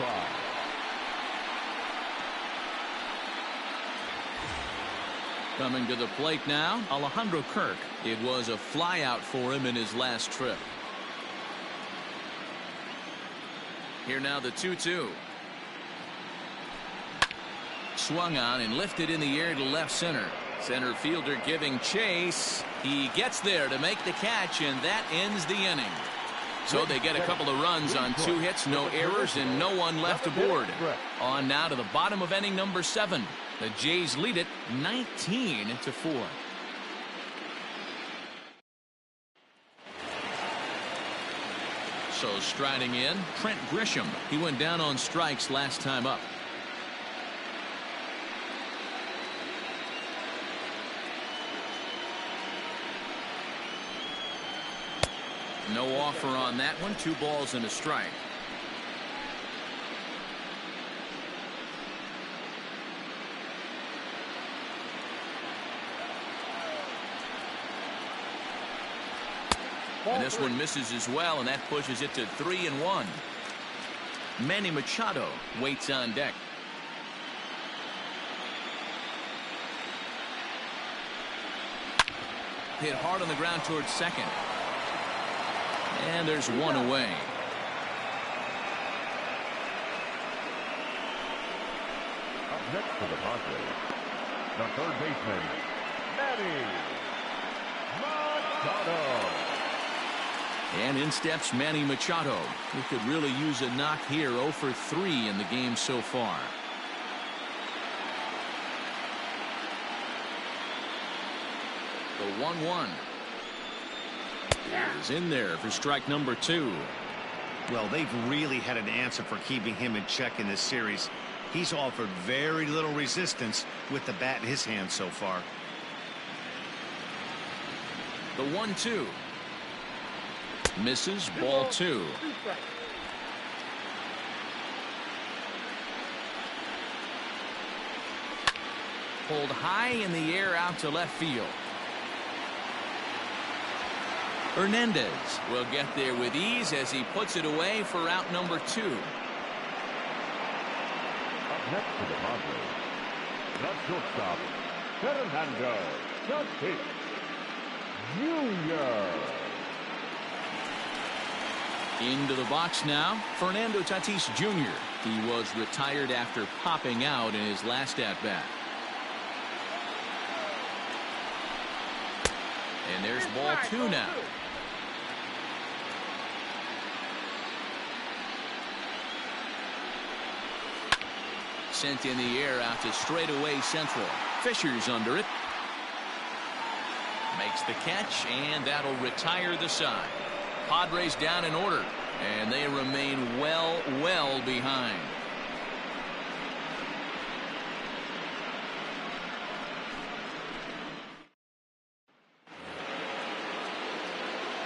Coming to the plate now, Alejandro Kirk. It was a flyout for him in his last trip. Here now the 2-2. Swung on and lifted in the air to left center. Center fielder giving chase. He gets there to make the catch, and that ends the inning. So they get a couple of runs on 2 hits, no errors, and no one left aboard. On now to the bottom of inning number 7. The Jays lead it 19-4. So striding in, Trent Grisham. He went down on strikes last time up. No offer on that one. 2 balls and a strike. And this one misses as well, and that pushes it to 3-1. Manny Machado waits on deck. Hit hard on the ground towards second. And there's one away. Up next for the Padres, the third baseman, Manny Machado. And in steps Manny Machado. He could really use a knock here. 0 for 3 in the game so far. The 1-1 is in there for strike number 2. Well, they've really had an answer for keeping him in check in this series. He's offered very little resistance with the bat in his hand so far. The 1-2 misses, ball 2. Pulled high in the air out to left field. Hernandez will get there with ease as he puts it away for out number 2. Up next to the Padres, the shortstop, Fernando Tatis Jr. Into the box now, Fernando Tatis Jr. He was retired after popping out in his last at-bat. And there's ball 2 now. Sent in the air out to straightaway central. Fisher's under it. Makes the catch, and that'll retire the side. Padres down in order, and they remain well behind.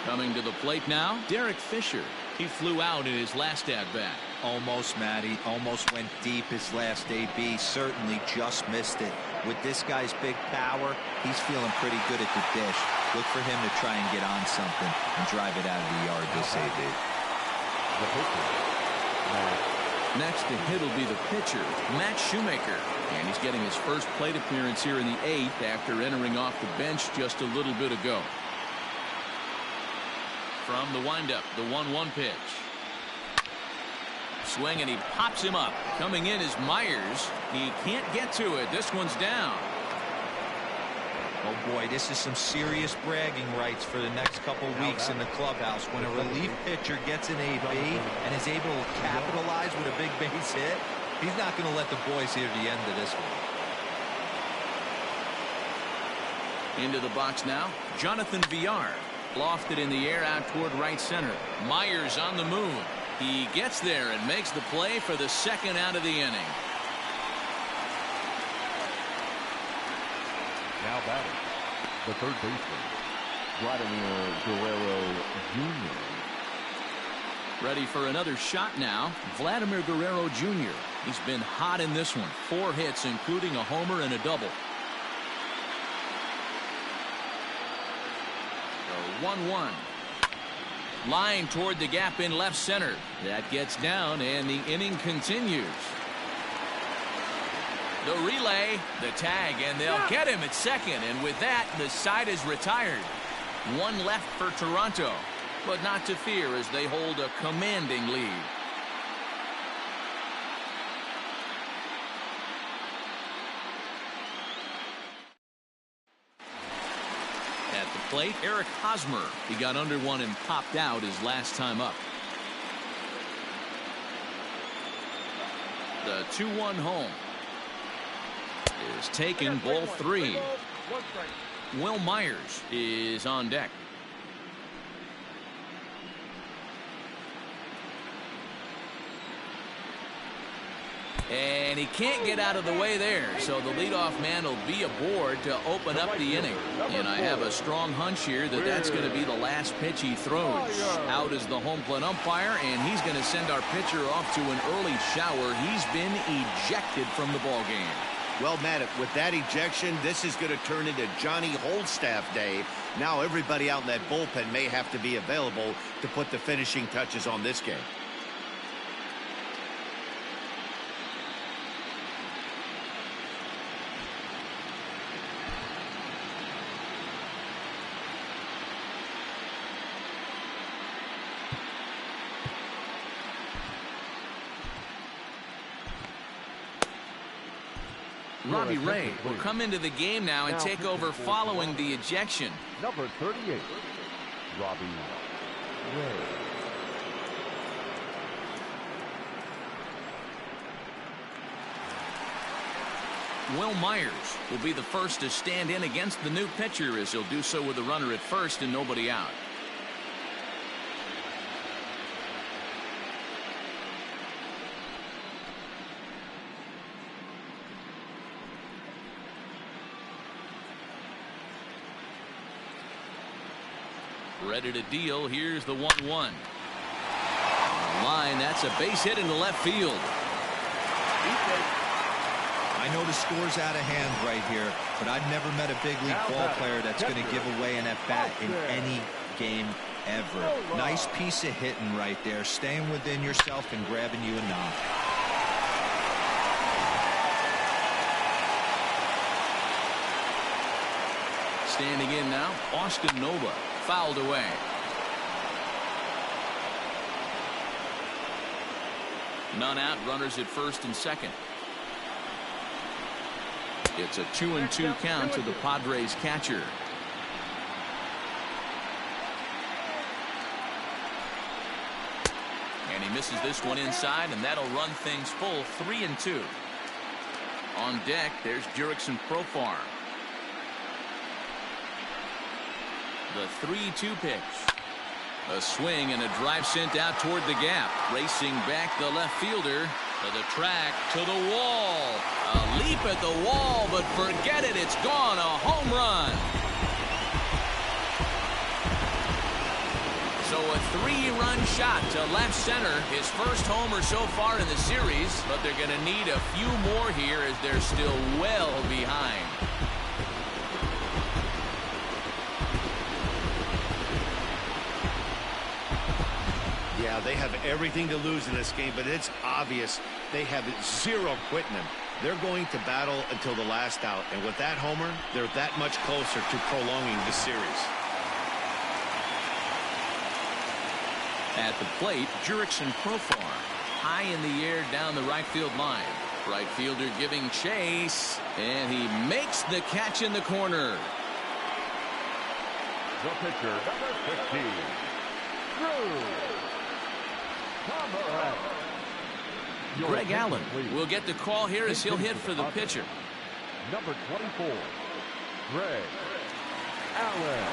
Coming to the plate now, Derek Fisher. He flew out in his last at-bat. Almost, Matty. Almost went deep his last AB. Certainly just missed it. With this guy's big power, he's feeling pretty good at the dish. Look for him to try and get on something and drive it out of the yard this AB. Next to hit will be the pitcher, Matt Shoemaker. And he's getting his first plate appearance here in the 8th after entering off the bench just a little bit ago. From the windup, the 1-1 pitch. Swing, and he pops him up. Coming in is Myers. He can't get to it. This one's down. Oh boy, this is some serious bragging rights for the next couple weeks in the clubhouse. When a relief pitcher gets an AB and is able to capitalize with a big base hit, he's not going to let the boys hear the end of this one. Into the box now, Jonathan Villar. Lofted in the air out toward right center. Myers on the move. He gets there and makes the play for the second out of the inning. Now batting, the third baseman, Vladimir Guerrero Jr. Ready for another shot now, Vladimir Guerrero Jr. He's been hot in this one. 4 hits, including a homer and a double. 1-1. Line toward the gap in left center. That gets down, and the inning continues. The relay, the tag, and they'll get him at second. And with that, the side is retired. 1 left for Toronto, but not to fear as they hold a commanding lead. At the plate, Eric Hosmer. He got under one and popped out his last time up. The 2-1 home is taken, ball 3. Will Myers is on deck. And he can't get out of the way there, so the leadoff man will be aboard to open up the inning. And I have a strong hunch here that that's going to be the last pitch he throws. Out is the home plate umpire, and he's going to send our pitcher off to an early shower. He's been ejected from the ballgame. Well, Matt, with that ejection, this is going to turn into Johnny Holdstaff Day. Now everybody out in that bullpen may have to be available to put the finishing touches on this game. Robbie Ray will come into the game now and take over following the ejection. Number 38, Robbie Ray. Will Myers will be the first to stand in against the new pitcher, as he'll do so with a runner at first and nobody out. Ready to deal. Here's the 1-1. Line, that's a base hit into left field. I know the score's out of hand right here, but I've never met a big league ball player that's going to give away an at-bat in any game ever. Nice piece of hitting right there, staying within yourself and grabbing you a knock. Standing in now, Austin Nova. Fouled away. None out, runners at first and second. It's a 2-2 count to the Padres catcher. And he misses this one inside, and that'll run things full. 3-2. On deck, there's Jurickson Profar. The 3-2 pitch. A swing and a drive sent out toward the gap. Racing back the left fielder to the track, to the wall. A leap at the wall, but forget it. It's gone. A home run. So a 3-run shot to left center. His first homer so far in the series, but they're going to need a few more here as they're still well behind. Yeah, they have everything to lose in this game, but it's obvious they have zero quitting them. They're going to battle until the last out, and with that homer, they're that much closer to prolonging the series. At the plate, Jurickson Profar. high in the air down the right field line. Right fielder giving chase, and he makes the catch in the corner. The pitcher, number 15, Drew Pomeranz. Greg Allen will get the call here as he'll hit for the pitcher. Number 24, Greg Allen.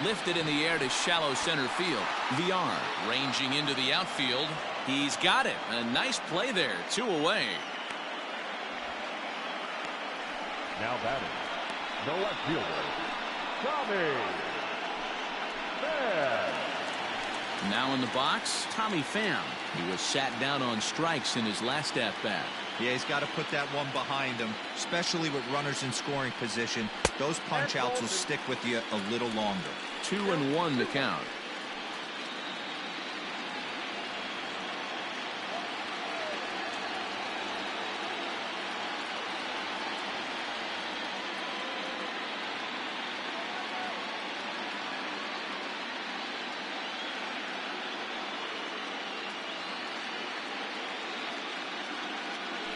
Lifted in the air to shallow center field. VR ranging into the outfield. He's got it. A nice play there. 2 away. Now batting, the left fielder, Tommy Pham. Now in the box, Tommy Pham. He was sat down on strikes in his last at-bat. Yeah, he's got to put that one behind him, especially with runners in scoring position. Those punch-outs will stick with you a little longer. 2-1 to count.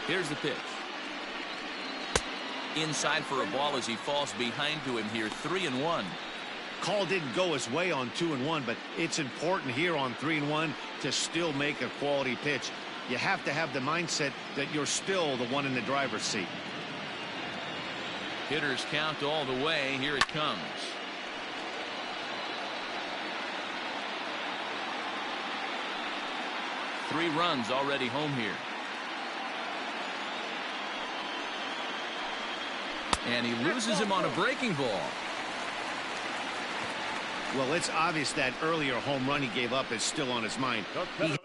Here's the pitch. Inside for a ball as he falls behind to him here. 3-1. Call didn't go his way on 2-1, but it's important here on 3-1 to still make a quality pitch. You have to have the mindset that you're still the one in the driver's seat. Hitters count all the way. Here it comes. Three runs already home here. And he loses him on a breaking ball. Well, it's obvious that earlier home run he gave up is still on his mind. He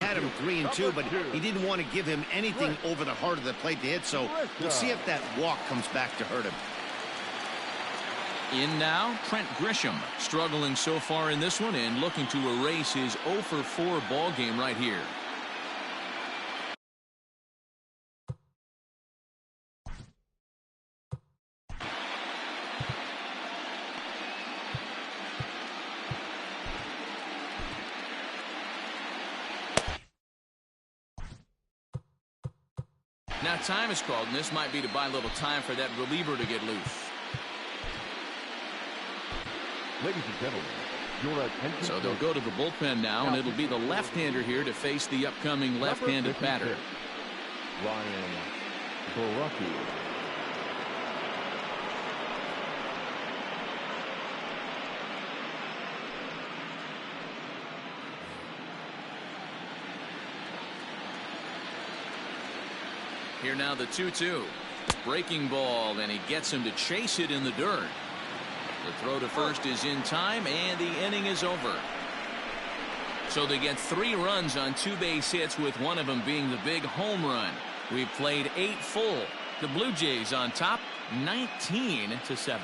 had him 3-2, but he didn't want to give him anything over the heart of the plate to hit, so we'll see if that walk comes back to hurt him. In now, Trent Grisham, struggling so far in this one and looking to erase his 0-for-4 ball game right here. Now time is called, and this might be to buy a little time for that reliever to get loose. Ladies and gentlemen, your attention. So they'll go to the bullpen now, and it'll be the left-hander here to face the upcoming left-handed batter. Ryan Borucki. Here now the 2-2. Breaking ball, and he gets him to chase it in the dirt. The throw to first is in time, and the inning is over. So they get 3 runs on 2 base hits, with one of them being the big home run. We've played 8 full. The Blue Jays on top, 19-7.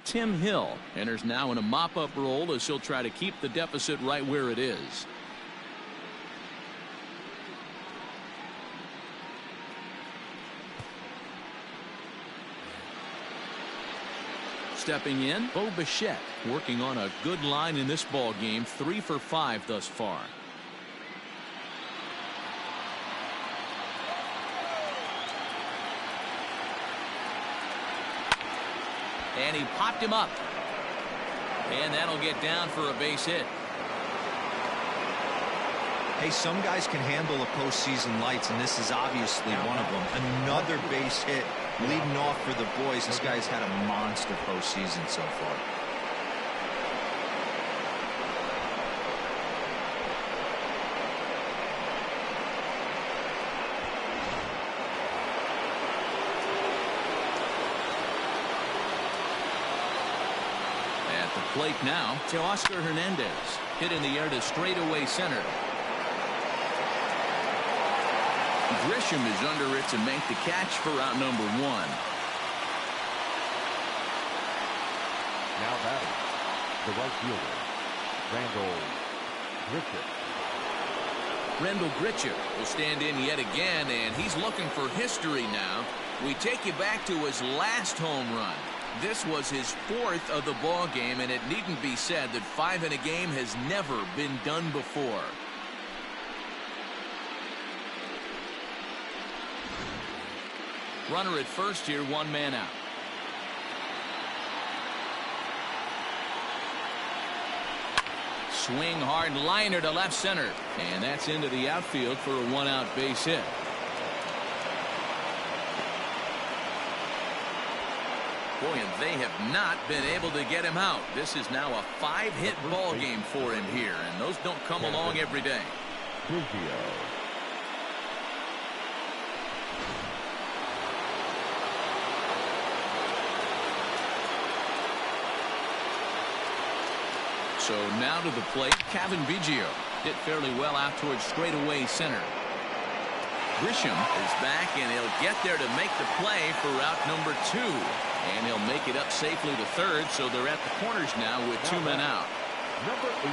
Tim Hill enters now in a mop-up role as he'll try to keep the deficit right where it is. Stepping in, Bo Bichette, working on a good line in this ball game, 3 for 5 thus far. And he popped him up. And that'll get down for a base hit. Hey, some guys can handle the postseason lights, and this is obviously one of them. Another base hit leading off for the boys. This guy's had a monster postseason so far. At the plate now, Teoscar Hernandez. Hit in the air to straightaway center. Grisham is under it to make the catch for out number 1. Now batting, the right fielder, Randall Griffith. Rendell Gritchuk will stand in yet again, and he's looking for history now. We take you back to his last home run. This was his 4th of the ball game, and it needn't be said that 5 in a game has never been done before. Runner at first here, 1 man out. Swing hard liner to left center, and that's into the outfield for a 1-out base hit. Boy, and they have not been able to get him out. This is now a 5-hit ball game for him here, and those don't come along every day. So now to the plate, Kevin Biggio hit fairly well out towards straightaway center. Grisham is back, and he'll get there to make the play for route number 2. And he'll make it up safely to third, so they're at the corners now with 2 men out. Number 85.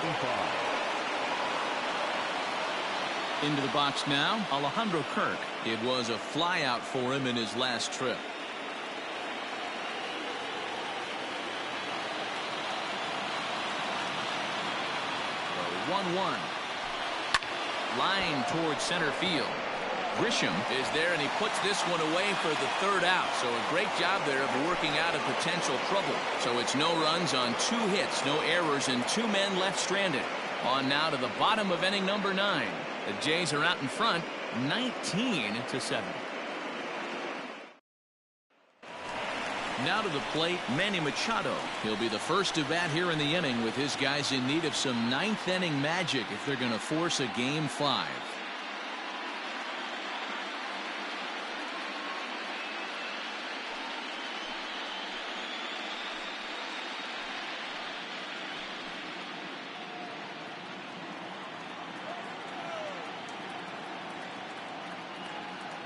Into the box now, Alejandro Kirk. It was a fly out for him in his last trip. The 1-1. Line towards center field. Grisham is there, and he puts this one away for the 3rd out. So a great job there of working out of potential trouble. So it's no runs on 2 hits, no errors, and 2 men left stranded. On now to the bottom of inning number 9. The Jays are out in front, 19-7. Now to the plate, Manny Machado. He'll be the first to bat here in the inning, with his guys in need of some 9th inning magic if they're going to force a Game 5.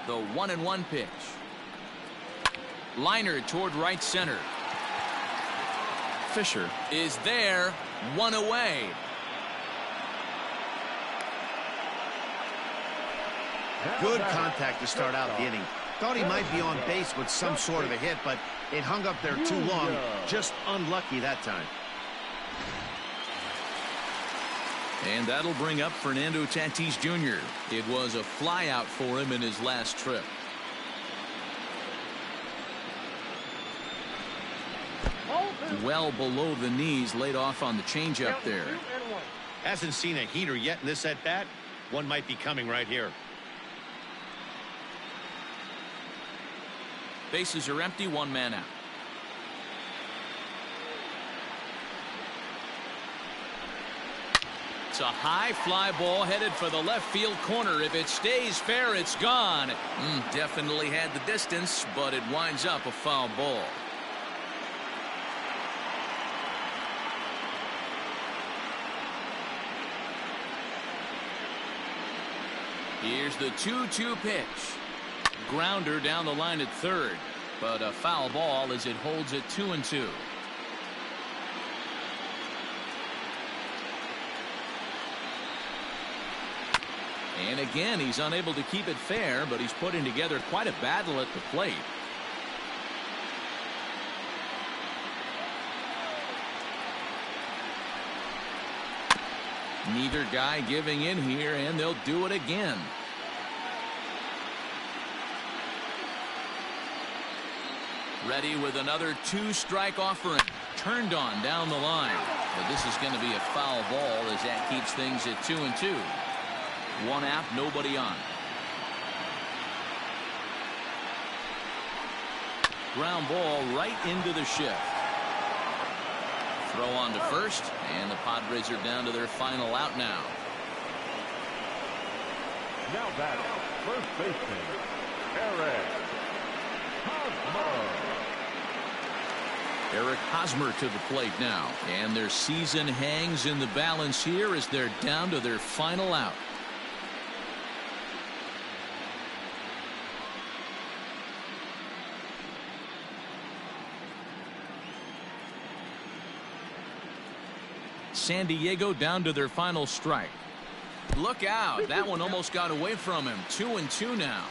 The 1-1 pitch. Liner toward right center. Fisher is there, 1 away. Good contact to start out the inning. Thought he might be on base with some sort of a hit, but it hung up there too long. Just unlucky that time. And that'll bring up Fernando Tatis Jr. It was a flyout for him in his last trip. Well below the knees, laid off on the changeup there. Hasn't seen a heater yet in this at-bat. One might be coming right here. Bases are empty, 1 man out. It's a high fly ball headed for the left field corner. If it stays fair, it's gone. Definitely had the distance, but it winds up a foul ball. Here's the 2-2 pitch. Grounder down the line at third, but a foul ball as it holds it 2-2. And again, he's unable to keep it fair, but he's putting together quite a battle at the plate. Neither guy giving in here, and they'll do it again. Ready with another 2-strike offering. Turned on down the line. But this is going to be a foul ball as that keeps things at 2-2. 1 out, nobody on. Ground ball right into the shift. Throw on to first, and the Padres are down to their final out now. Now batting, first baseman, Eric Hosmer. Eric Hosmer to the plate now, and their season hangs in the balance here as they're down to their final out. San Diego down to their final strike. Look out. That one almost got away from him. 2-2 now.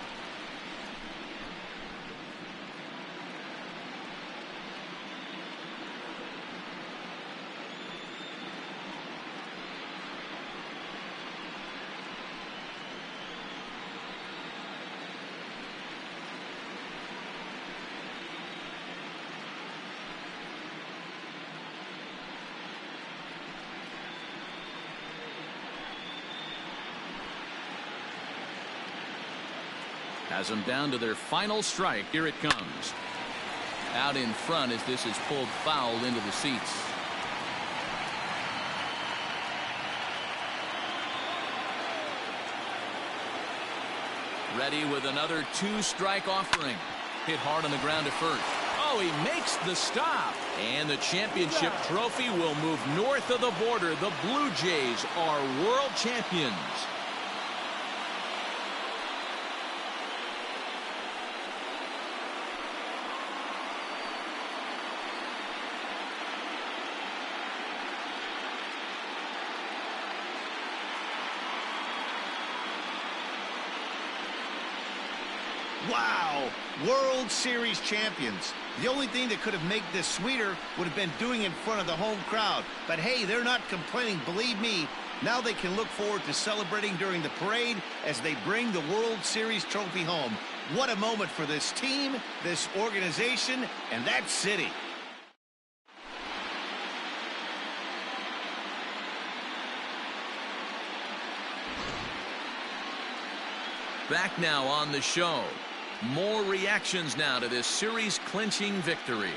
Has them down to their final strike. Here it comes. Out in front as this is pulled foul into the seats. Ready with another 2-strike offering. Hit hard on the ground at first. Oh, he makes the stop. And the championship trophy will move north of the border. The Blue Jays are world champions. Wow, World Series champions. The only thing that could have made this sweeter would have been doing it in front of the home crowd. But hey, they're not complaining, believe me. Now they can look forward to celebrating during the parade as they bring the World Series trophy home. What a moment for this team, this organization, and that city. Back now on the show. More reactions now to this series-clinching victory.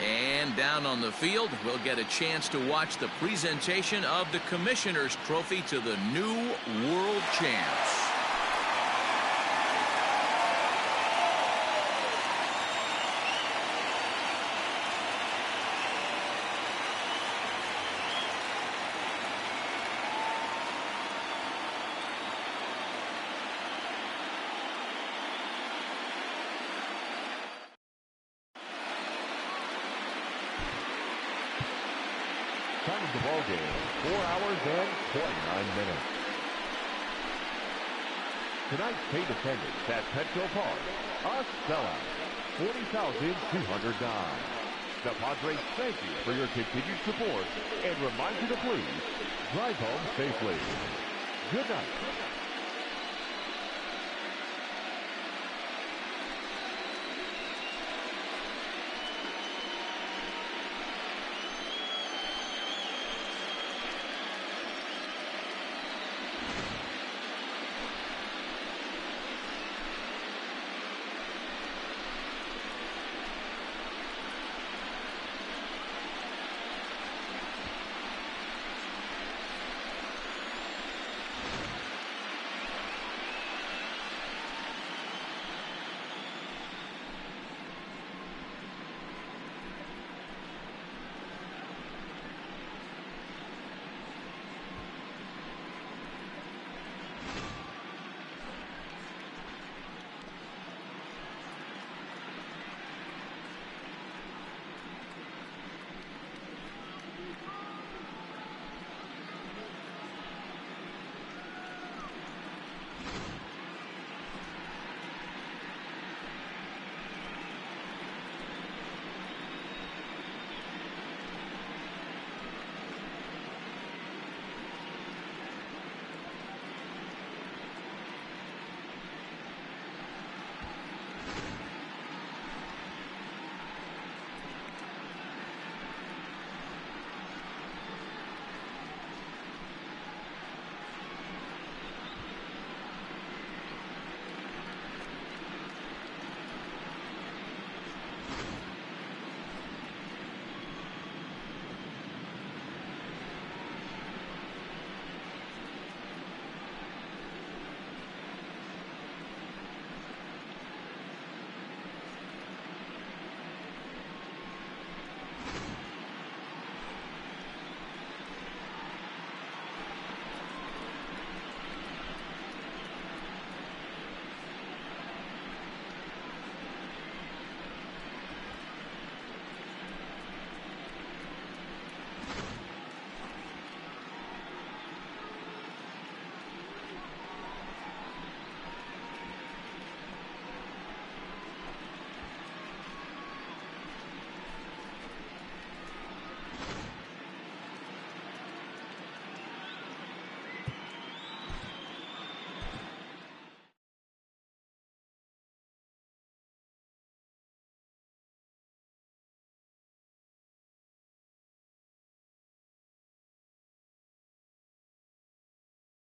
And down on the field, we'll get a chance to watch the presentation of the Commissioner's Trophy to the new world champs. Time of the ball game, 4 hours and 29 minutes. Tonight's paid attendance at Petco Park, a sellout, 40,209. The Padres thank you for your continued support and remind you to please drive home safely. Good night.